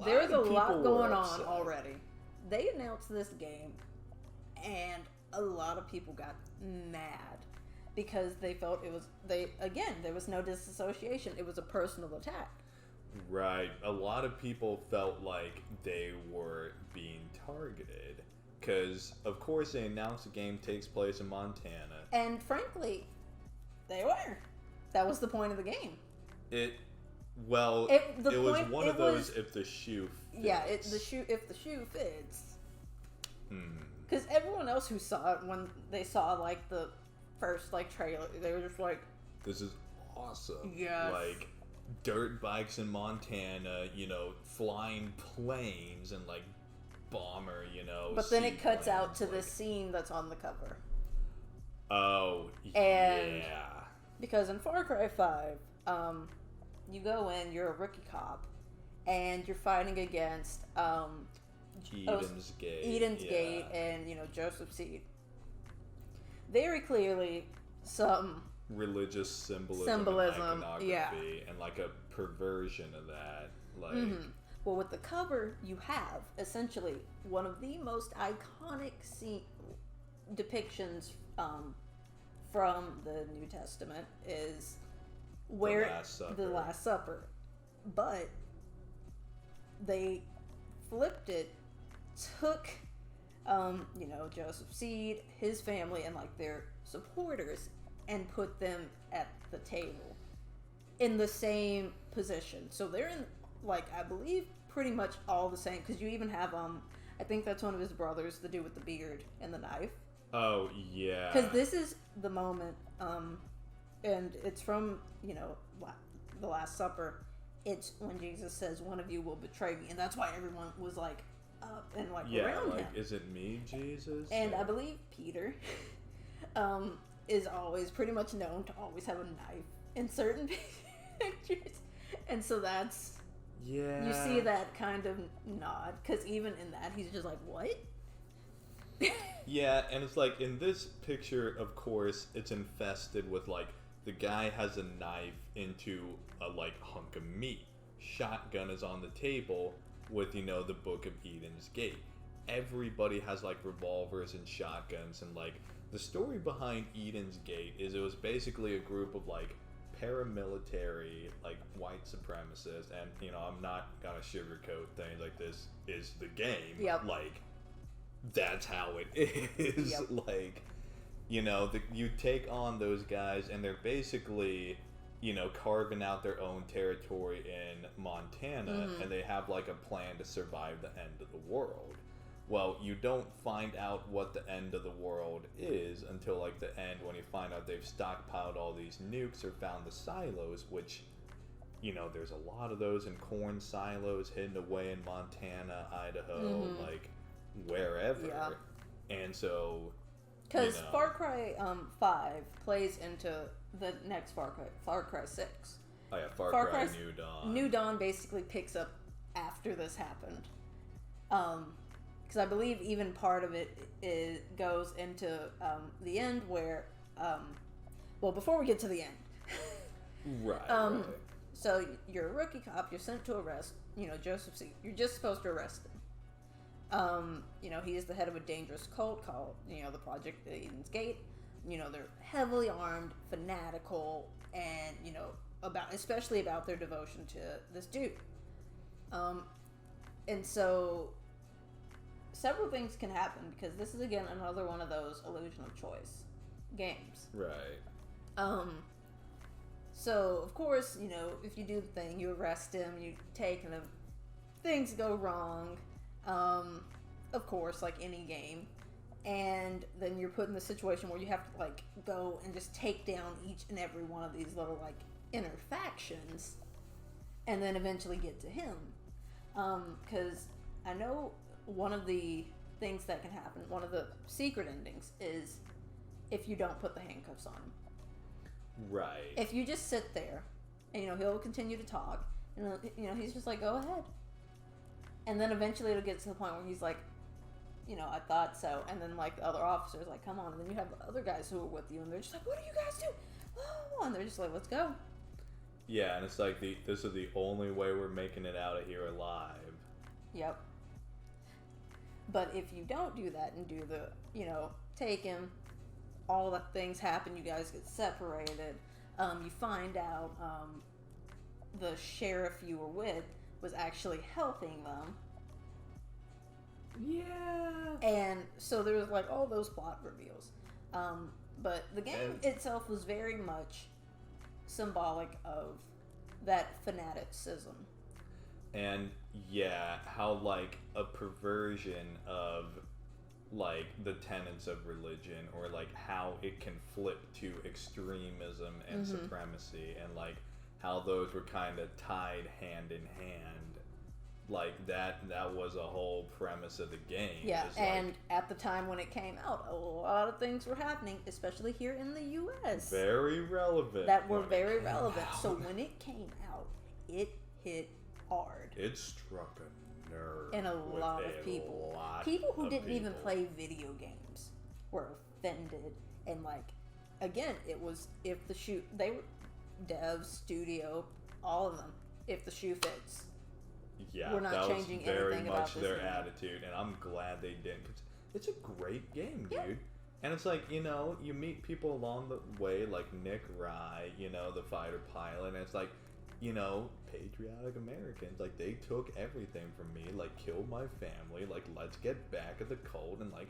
there was a lot going on already. They announced this game, and a lot of people got mad because they felt there was no disassociation. It was a personal attack. Right. A lot of people felt like they were being targeted because, of course, they announced the game takes place in Montana. And frankly, they were. That was the point of the game. It was one of those if the shoe fits. Yeah, if the shoe fits. Because everyone else who saw it, when they saw, like, the first, like, trailer, they were just like, this is awesome. Yes. Like, dirt bikes in Montana, flying planes and, like, bomber, But then it cuts out to this scene that's on the cover. Oh, and yeah. Because in Far Cry 5, you go in, you're a rookie cop, and you're fighting against Eden's Gate and Joseph Seed. Very clearly some religious symbolism and iconography, and like a perversion of that. Like, well, with the cover, you have essentially one of the most iconic depictions from the New Testament is where the Last Supper. But they flipped it, took Joseph Seed, his family, and like their supporters, and put them at the table in the same position. So they're in, like, I believe pretty much all the same, because you even have I think that's one of his brothers, the dude with the beard and the knife. Oh yeah. Because this is the moment, and it's from the Last Supper. It's when Jesus says, "One of you will betray me," and that's why everyone was like up and like around him. Is it me, Jesus? And I believe Peter is always pretty much known to always have a knife in certain pictures, and so that's you see that kind of nod, because even in that he's just like, what? Yeah, and it's like in this picture, of course, it's infested with like the guy has a knife into a like hunk of meat. Shotgun is on the table with the Book of Eden's Gate. Everybody has like revolvers and shotguns, and like the story behind Eden's Gate is it was basically a group of like paramilitary, like white supremacists, and I'm not gonna sugarcoat things, like this is the game. Yep. Like that's how it is. Yep. Like you take on those guys, and they're basically carving out their own territory in Montana, and they have like a plan to survive the end of the world. Well, you don't find out what the end of the world is until like the end, when you find out they've stockpiled all these nukes or found the silos, which, there's a lot of those in corn silos hidden away in Montana, Idaho, like wherever. Yeah. And so, because Far Cry 5 plays into the next Far Cry 6. Oh yeah, Far Cry New Dawn. New Dawn basically picks up after this happened. Because I believe even part of it goes into the end where, before we get to the end. Right. So you're a rookie cop, you're sent to arrest, Joseph C. You're just supposed to arrest him. He is the head of a dangerous cult called, the Project Eden's Gate. They're heavily armed, fanatical, and, especially about their devotion to this dude. And so several things can happen, because this is, again, another one of those illusion of choice games. Right. So, of course, if you do the thing, you arrest him, you take him, things go wrong, of course, like any game, and then you're put in the situation where you have to, like, go and just take down each and every one of these little, like, inner factions, and then eventually get to him. Because I know one of the things that can happen, one of the secret endings, is if you don't put the handcuffs on him. Right. If you just sit there, and he'll continue to talk, and he's just like, go ahead. And then eventually it'll get to the point where he's like, I thought so. And then like the other officers like, come on. And then you have the other guys who are with you, and they're just like, what do you guys do? Oh, and they're just like, let's go. Yeah, and it's like this is the only way we're making it out of here alive. Yep. But if you don't do that and do the, take him, all the things happen, you guys get separated, you find out the sheriff you were with was actually helping them. Yeah. And so there was like all those plot reveals. But the game itself was very much symbolic of that fanaticism. And yeah, how like a perversion of like the tenets of religion, or like how it can flip to extremism and supremacy, and like how those were kind of tied hand in hand. Like that was a whole premise of the game. Yeah, and at the time when it came out, a lot of things were happening, especially here in the U.S. Very relevant. That were very relevant. So when it came out, it hit hard. It struck a nerve. And a lot of people. People who didn't even play video games were offended. And like, again, it was they were devs, studio, all of them. If the shoe fits. Yeah, we're not that changing was very anything much about this their game. attitude, and I'm glad they didn't. Cause it's a great game, Yeah. dude. And it's like, you meet people along the way, like Nick Rye, the fighter pilot, and it's like, patriotic Americans, like, they took everything from me, like, killed my family, like, let's get back at the cult and, like,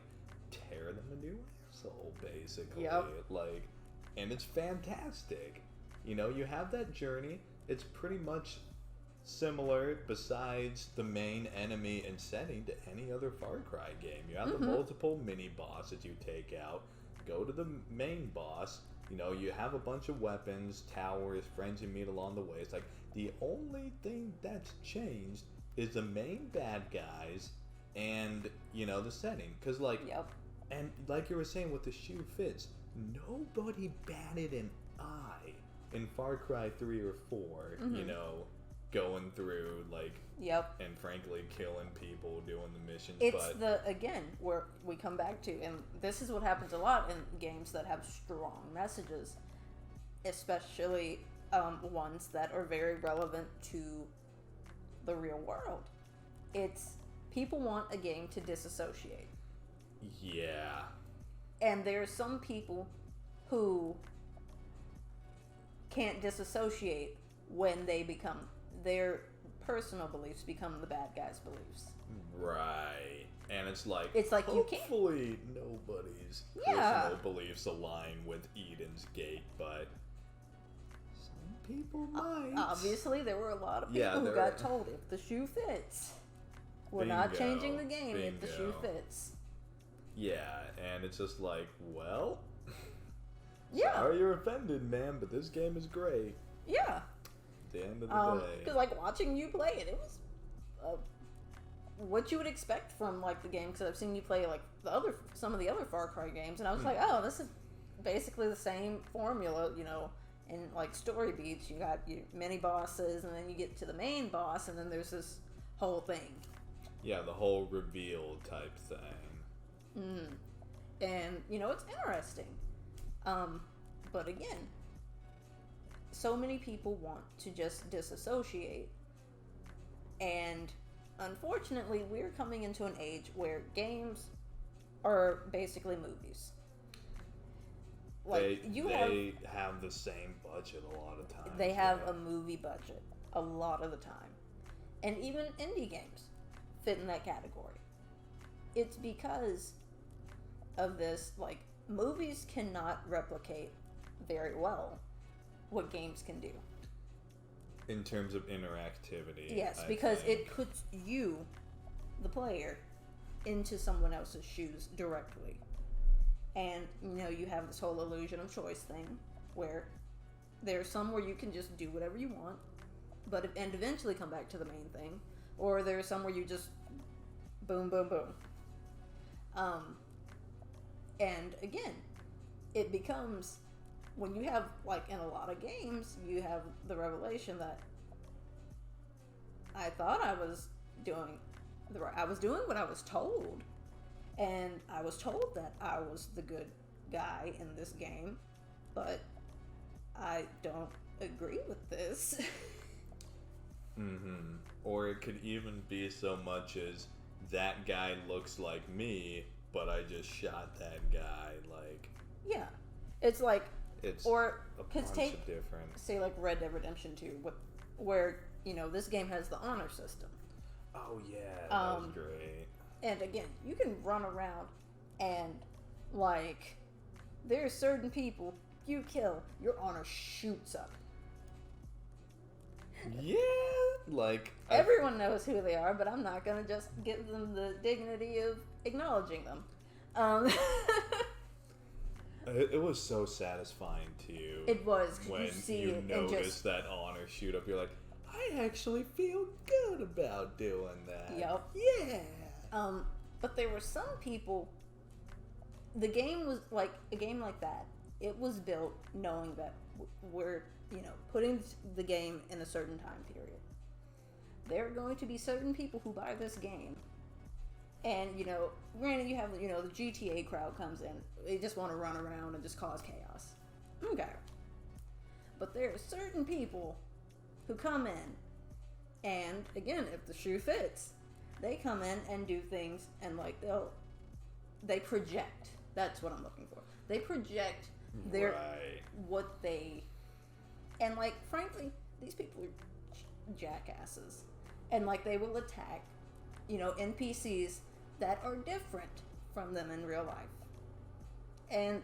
tear them a new asshole, basically. Yep. Like, and it's fantastic. You have that journey. It's pretty much similar, besides the main enemy and setting, to any other Far Cry game. You have the multiple mini bosses you take out, go to the main boss, you have a bunch of weapons, towers, friends you meet along the way. It's like, the only thing that's changed is the main bad guys and, the setting. Because, like, and like you were saying with the shoe fits, nobody batted an eye in Far Cry 3 or 4, going through, like, and frankly killing people, doing the missions. It's again, where we come back to, and this is what happens a lot in games that have strong messages, especially ones that are very relevant to the real world. It's, people want a game to disassociate. Yeah. And there's some people who can't disassociate when they become, their personal beliefs become the bad guy's beliefs. Right. And it's like you can't. Hopefully nobody's personal beliefs align with Eden's Gate, but people might. Obviously, there were a lot of people who got told if the shoe fits. We're not changing the game if the shoe fits. Yeah, and it's just like, well, yeah. Sorry you're offended, man, but this game is great. Yeah. At the end of the day. Because, like, watching you play it, it was what you would expect from, like, the game. Because I've seen you play, like, some of the other Far Cry games, and I was like, oh, this is basically the same formula, you know. In, like, story beats, you got your mini bosses, and then you get to the main boss, and then there's this whole thing. Yeah, the whole reveal type thing. And, you know, it's interesting. But again, so many people want to just disassociate. And unfortunately, we're coming into an age where games are basically movies. Like, they have the same budget a lot of times. They have a movie budget a lot of the time. And even indie games fit in that category. It's because of this, like, movies cannot replicate very well what games can do. In terms of interactivity. Yes, because it puts you, the player, into someone else's shoes directly. And, you know, you have this whole illusion of choice thing, where there's some where you can just do whatever you want, and eventually come back to the main thing, or there's some where you just boom, boom, boom. And again, it becomes, when you have, like, in a lot of games, you have the revelation that I thought I was doing what I was told. And I was told that I was the good guy in this game, but I don't agree with this. Or it could even be so much as, that guy looks like me, but I just shot that guy, like... Yeah. It's like... Or a bunch of different... Say, like, Red Dead Redemption 2, where, you know, this game has the honor system. Oh, yeah, that was great. And again, you can run around and, like, there's certain people you kill, your honor shoots up. Yeah, like... Everyone knows who they are, but I'm not going to just give them the dignity of acknowledging them. It was so satisfying, too. It was. When you notice that honor shoot up, you're like, I actually feel good about doing that. Yep. Yeah. But there were some people, the game was like, a game like that, it was built knowing that we're, you know, putting the game in a certain time period. There are going to be certain people who buy this game, and, you know, granted you have, you know, the GTA crowd comes in, they just want to run around and just cause chaos. Okay. But there are certain people who come in, and, again, if the shoe fits, they come in and do things, and, like, they project. That's what I'm looking for. They project what they, and, like, frankly, these people are jackasses. And, like, they will attack, you know, NPCs that are different from them in real life. And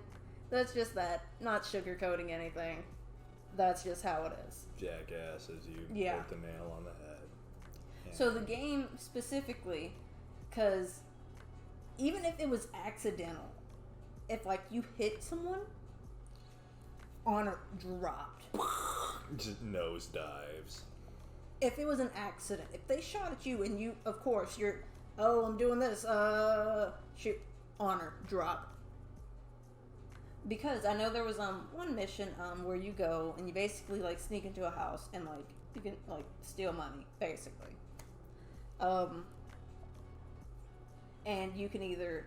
that's just that. Not sugarcoating anything. That's just how it is. Jackasses, you hit the nail on the head. Yeah. So the game specifically, because even if it was accidental, if, like, you hit someone, honor dropped. Just nose dives. If it was an accident, if they shot at you and you, of course, you're, oh, I'm doing this, shoot, honor drop. Because I know there was one mission where you go and you basically, like, sneak into a house and, like, you can, like, steal money, basically. And you can either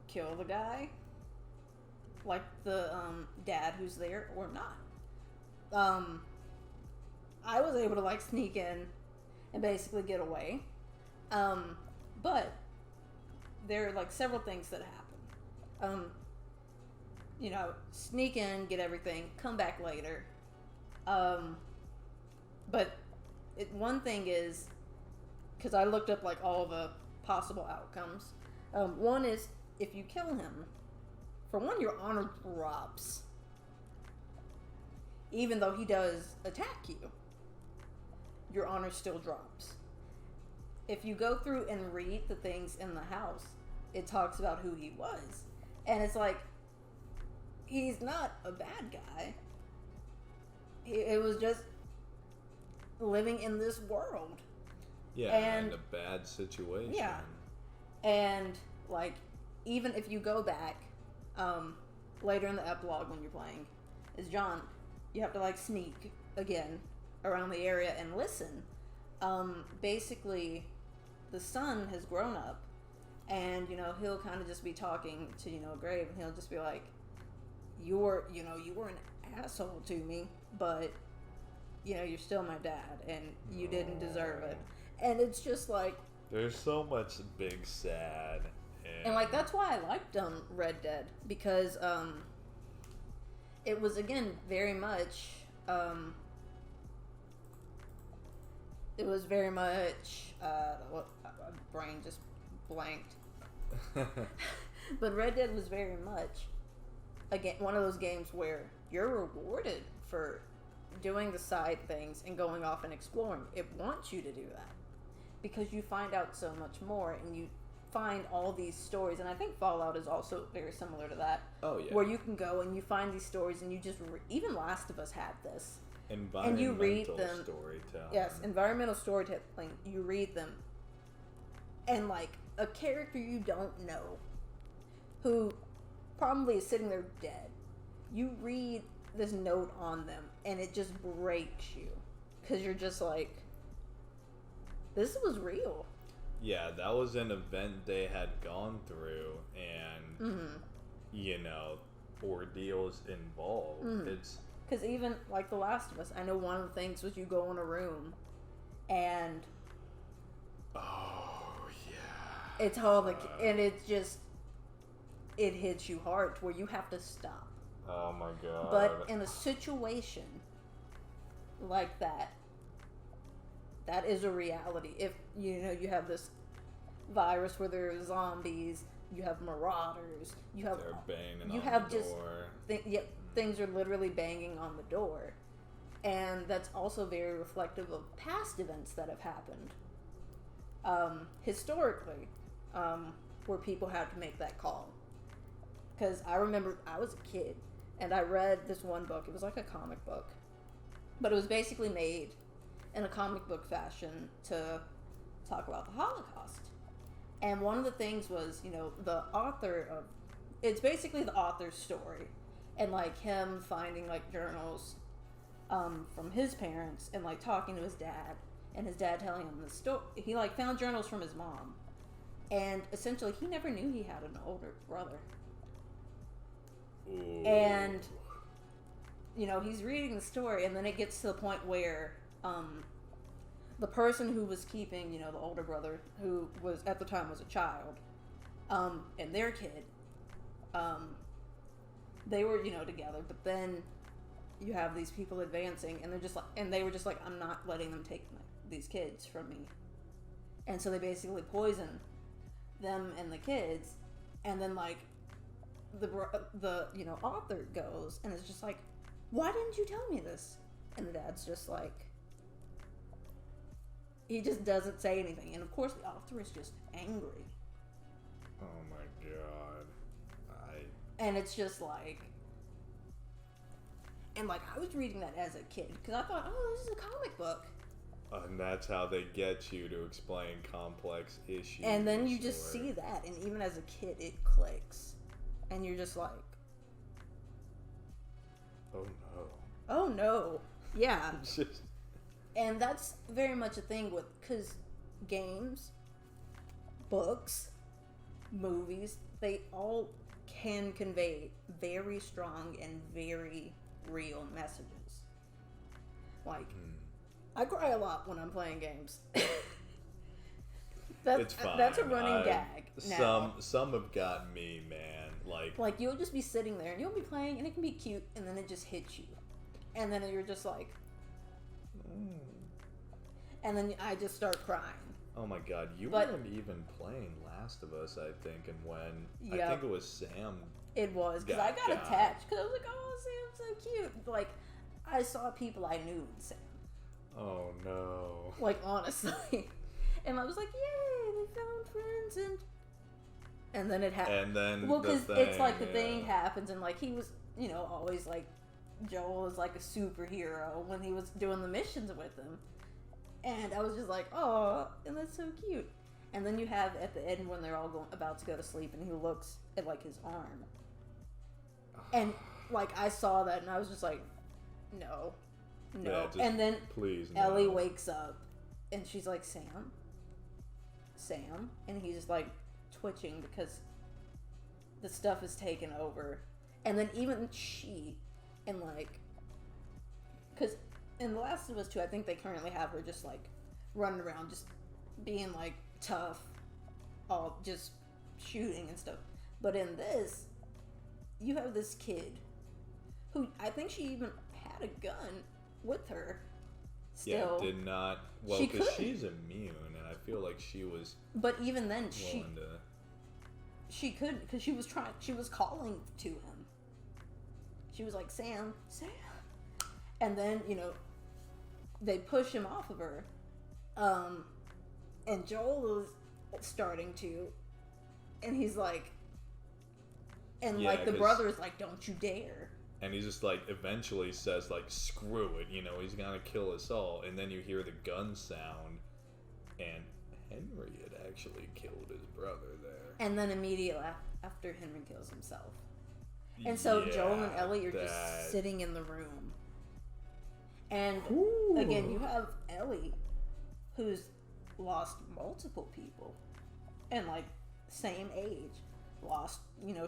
kill the guy, like the dad who's there, or not. I was able to, like, sneak in and basically get away. But there are, like, several things that happen. You know, sneak in, get everything, come back later. But one thing is, because I looked up, like, all the possible outcomes. One is, if you kill him, for one, your honor drops. even though he does attack you, your honor still drops. If you go through and read the things in the house, it talks about who he was. And it's like, he's not a bad guy. It was just living in this world. Yeah, and a bad situation. Yeah. And, like, even if you go back, later in the epilogue when you're playing, as John, you have to, like, sneak again around the area and listen. Basically, the son has grown up, and, you know, he'll kind of just be talking to, you know, Grave, and he'll just be like, you were an asshole to me, but, you know, you're still my dad, and you didn't deserve it. And it's just like, there's so much big sad. And like, that's why I liked Red Dead, because it was, again, very much my brain just blanked. But Red Dead was very much, again, one of those games where you're rewarded for doing the side things and going off and exploring. It wants you to do that because you find out so much more, and you find all these stories. And I think Fallout is also very similar to that. Oh, yeah. Where you can go and you find these stories, and you just even Last of Us had this. Environmental and you read them. Storytelling. Yes, environmental storytelling. You read them, and like a character you don't know, who probably is sitting there dead, you read this note on them, and it just breaks you, because you're just like, this was real. Yeah, that was an event they had gone through, and you know, ordeals involved. It's because even like The Last of Us, I know one of the things was you go in a room, and it's all like, and it's just, it hits you hard to where you have to stop. Oh my god! But in a situation like that, that is a reality. If you know you have this virus where there are zombies, you have marauders, you have they're banging you on have the just door. Things are literally banging on the door, and that's also very reflective of past events that have happened historically, where people had to make that call. Because I remember I was a kid, and I read this one book. It was like a comic book, but it was basically made in a comic book fashion to talk about the Holocaust. And one of the things was, you know, the author of, it's basically the author's story, and like him finding like journals from his parents, and like talking to his dad, and his dad telling him the story. He like found journals from his mom, and essentially he never knew he had an older brother. Ooh. And you know, he's reading the story, and then it gets to the point where the person who was keeping, you know, the older brother, who was at the time was a child, and their kid, they were, you know, together, but then you have these people advancing, and they're just like, and they were just like, I'm not letting them take these kids from me. And so they basically poison them and the kids, and then like the you know, author goes and is just like, why didn't you tell me this? And the dad's just like, he just doesn't say anything, and of course the author is just angry. Oh my god. And it's just like, and like, I was reading that as a kid because I thought, oh, this is a comic book. And that's how they get you to explain complex issues. And then you just see that, and even as a kid, it clicks. And you're just like, oh no. Oh no. Yeah. Just... And that's very much a thing with, because games, books, movies, they all can convey very strong and very real messages. Like, I cry a lot when I'm playing games. It's fine. That's a running gag now. Some have gotten me, man. Like you'll just be sitting there and you'll be playing, and it can be cute, and then it just hits you, and then you're just like, and then I just start crying. Oh my god, you weren't even playing Last of Us, I think, and when I think it was Sam. It was, because I got attached, because I was like, oh, Sam's so cute. Like, I saw people I knew in Sam. Oh no. Like, honestly. And I was like, yay, they found friends, and then it happened. And then well, because it's like the thing happens, and like he was, you know, always like Joel was like a superhero when he was doing the missions with him, and I was just like, oh, and that's so cute. And then you have at the end when they're all about to go to sleep, and he looks at like his arm, and like I saw that, and I was just like, no. Yeah, and then please, Ellie wakes up, and she's like, Sam, and he's just like twitching because the stuff is taken over. And then even she, and like, because in The Last of Us 2, I think they currently have her just like running around, just being like tough, all just shooting and stuff. But in this, you have this kid who I think she even had a gun with her. Still, yeah, did not. Well, because she's immune, and I feel like she was. But even then, she couldn't, because she was calling to him. She was like, Sam, and then they push him off of her, and Joel is starting to, and he's like, and like the brother is like, don't you dare. And he just, like, eventually says, like, screw it, he's gonna kill us all. And then you hear the gun sound, and Henry had actually killed his brother there. And then immediately after, Henry kills himself. And so Joel and Ellie are just sitting in the room. And, again, you have Ellie, who's lost multiple people. And, like, same age. Lost,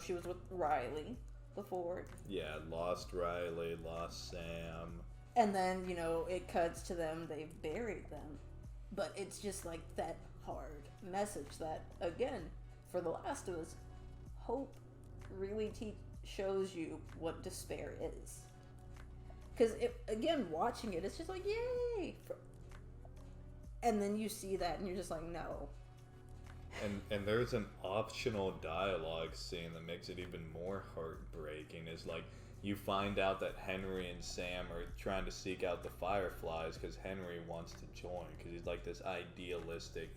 she was with Riley before. Yeah, lost Riley, lost Sam. And then, it cuts to them, they've buried them. But it's just like that hard message that, again, for The Last of Us, hope really shows you what despair is. Because, again, watching it, it's just like, yay! And then you see that and you're just like, no. And there's an optional dialogue scene that makes it even more heartbreaking. Is like you find out that Henry and Sam are trying to seek out the Fireflies because Henry wants to join because he's like this idealistic,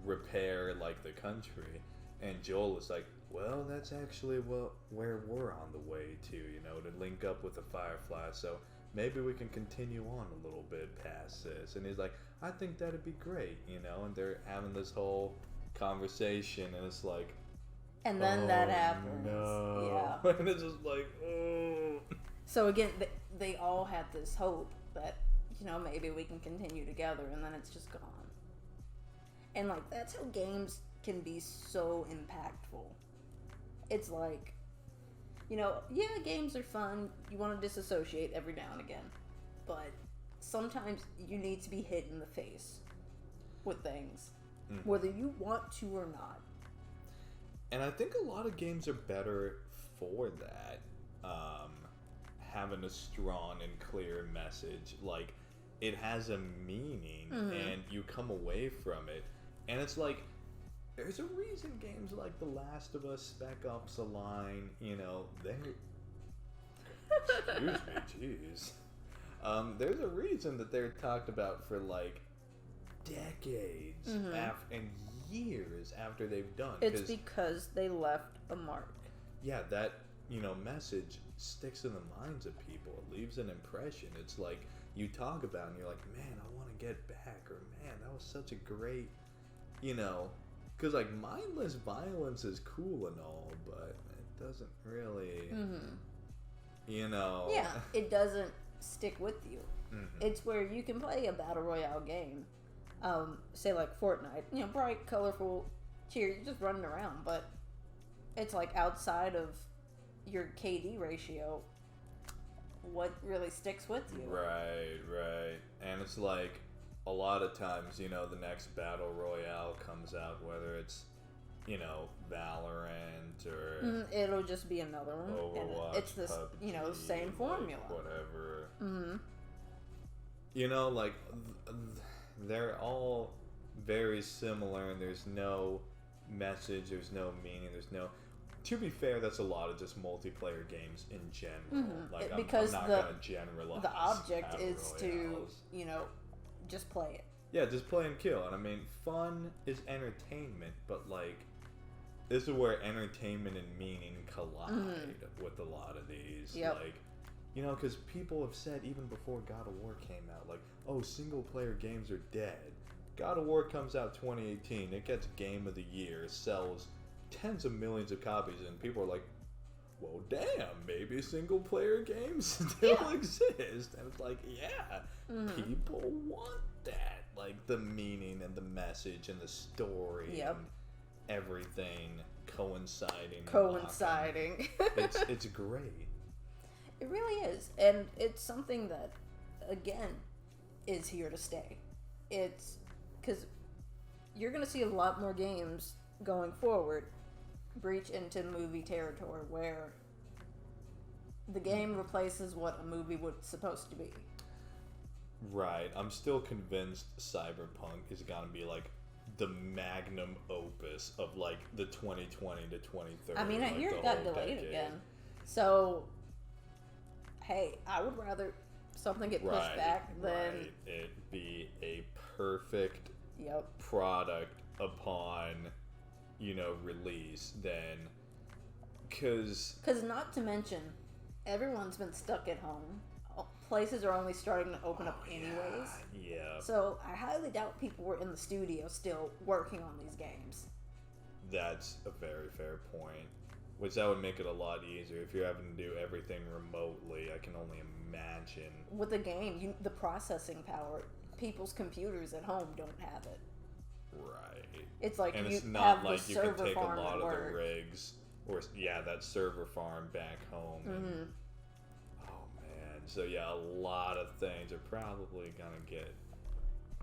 repair like the country. And Joel is like, well, that's actually where we're on the way to, to link up with the Fireflies. So maybe we can continue on a little bit past this. And he's like, I think that'd be great, and they're having this whole conversation, and it's like, and then that happens. No. Yeah. And it's just like, oh. So again, they all had this hope that, maybe we can continue together, and then it's just gone. And like, that's how games can be so impactful. It's like, games are fun. You want to disassociate every now and again. But sometimes you need to be hit in the face with things, whether you want to or not. And I think a lot of games are better for that, having a strong and clear message. Like, it has a meaning, and you come away from it. And it's like, there's a reason games like The Last of Us, Spec Ops Align, they're... Excuse me, jeez. There's a reason that they're talked about for like decades and years after they've done. It's because they left a mark. Yeah, that message sticks in the minds of people. It leaves an impression. It's like you talk about it and you're like, man, I want to get back, or man, that was such a great, because like mindless violence is cool and all, but it doesn't really, Yeah, it doesn't stick with you. It's where you can play a battle royale game, say like Fortnite, bright, colorful, cheer, you're just running around, but it's like outside of your KD ratio, what really sticks with you. Right. And it's like a lot of times, the next battle royale comes out, whether it's Valorant or it'll just be another one. Overwatch, and it's this, PUBG, same formula. Like whatever. Like they're all very similar, and there's no message, there's no meaning, there's no. to be fair, that's a lot of just multiplayer games in general. Like, because I'm not gonna generalize. the object is royales. to, just play it. Yeah, just play and kill. And I mean, fun is entertainment, but like, this is where entertainment and meaning collide with a lot of these. Yep. Like, because people have said even before God of War came out, like, oh, single player games are dead. God of War comes out 2018, it gets Game of the Year, sells tens of millions of copies, and people are like, well, damn, maybe single player games still exist. And it's like, people want that. Like, the meaning and the message and the story and everything coinciding. It's great. It really is. And it's something that, again, is here to stay. It's because you're going to see a lot more games going forward breach into movie territory where the game replaces what a movie was supposed to be. Right. I'm still convinced Cyberpunk is going to be like the magnum opus of like the 2020 to 2030. I mean, I hear it got delayed again. So, hey, I would rather something get pushed back than it be a perfect product upon release then, because not to mention everyone's been stuck at home. Places are only starting to open up anyways. Yeah. So I highly doubt people were in the studio still working on these games. That's a very fair point. Which that would make it a lot easier if you're having to do everything remotely. I can only imagine. With a game, the processing power, people's computers at home don't have it. Right. It's like and you it's not have like the you can server take a farm lot at of work. the rigs, or that server farm back home. And, oh man, so a lot of things are probably gonna get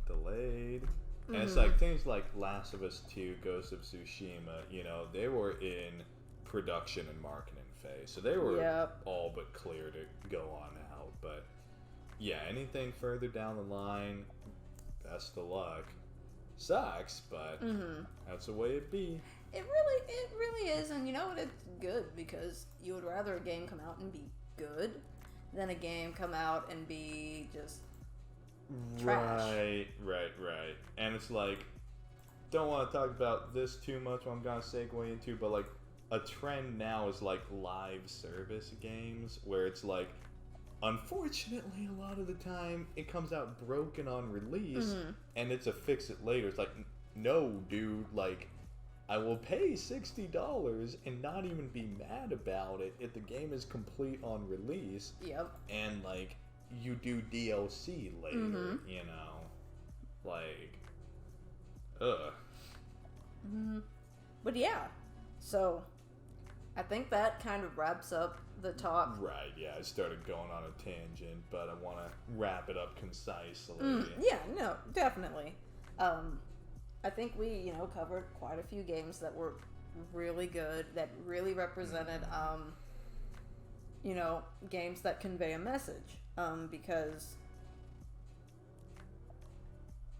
delayed. And it's like things like Last of Us 2, Ghost of Tsushima. They were in production and marketing phase, so they were all but clear to go on out. But anything further down the line, best of luck. Sucks, but that's the way it be. It really is, and you know what? It's good because you would rather a game come out and be good than a game come out and be just trash. Right. And it's like, don't want to talk about this too much. What I'm gonna segue into, but like a trend now is like live service games where it's like, unfortunately, a lot of the time it comes out broken on release, and it's a fix it later. It's like, no, dude, like, I will pay $60 and not even be mad about it if the game is complete on release. Yep. And like, you do DLC later, like, ugh. But so I think that kind of wraps up the talk. Right, I started going on a tangent, but I want to wrap it up concisely. No, definitely. I think we, covered quite a few games that were really good, that really represented, games that convey a message. Because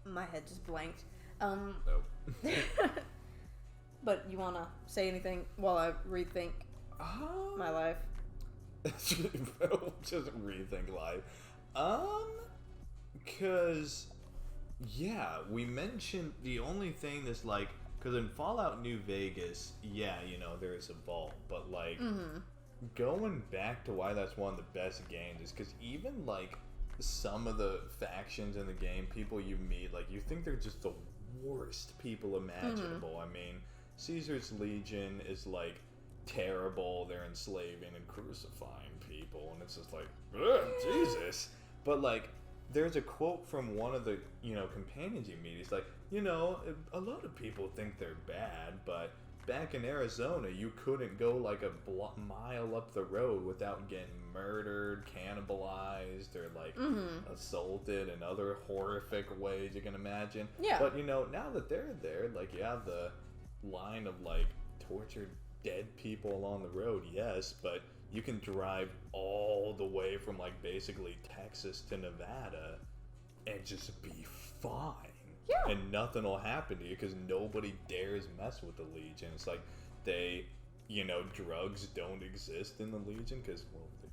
my head just blanked. Nope. But you want to say anything while I rethink my life? Just rethink life. Because, we mentioned the only thing that's like, because in Fallout New Vegas, there's a vault, but like, going back to why that's one of the best games is because even like some of the factions in the game, people you meet, like, you think they're just the worst people imaginable. I mean, Caesar's Legion is like terrible. They're enslaving and crucifying people, and it's just like, ugh, Jesus. But like, there's a quote from one of the companions you meet. He's like, a lot of people think they're bad, but back in Arizona, you couldn't go like a mile up the road without getting murdered, cannibalized, or like assaulted in other horrific ways you can imagine. Yeah. But now that they're there, like, you have the line of like tortured dead people along the road, yes, but you can drive all the way from like basically Texas to Nevada and just be fine. And nothing will happen to you because nobody dares mess with the Legion. It's like they drugs don't exist in the Legion because, well, they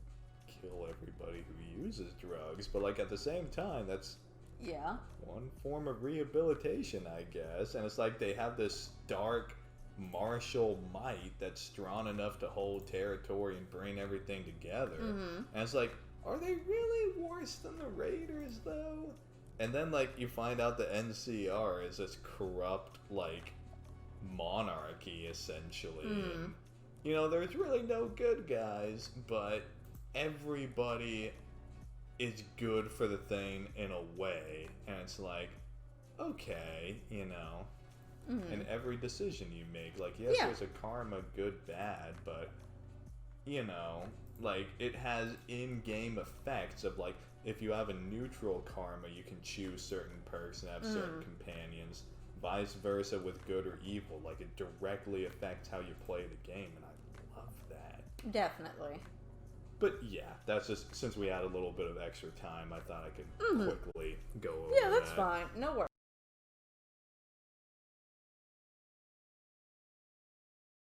kill everybody who uses drugs. But, like, at the same time, that's one form of rehabilitation, I guess. And it's like they have this dark martial might that's strong enough to hold territory and bring everything together. And it's like, are they really worse than the Raiders, though? And then, like, you find out the NCR is this corrupt, like, monarchy, essentially. And, there's really no good guys, but everybody is good for the thing in a way. And it's like, okay, and every decision you make, like, yes, there's a karma, good, bad, but, like, it has in-game effects of, like, if you have a neutral karma, you can choose certain perks and have certain companions. Vice versa with good or evil. Like, it directly affects how you play the game, and I love that. Definitely. But, yeah, that's just, since we had a little bit of extra time, I thought I could quickly go over Yeah, that's fine. No worries.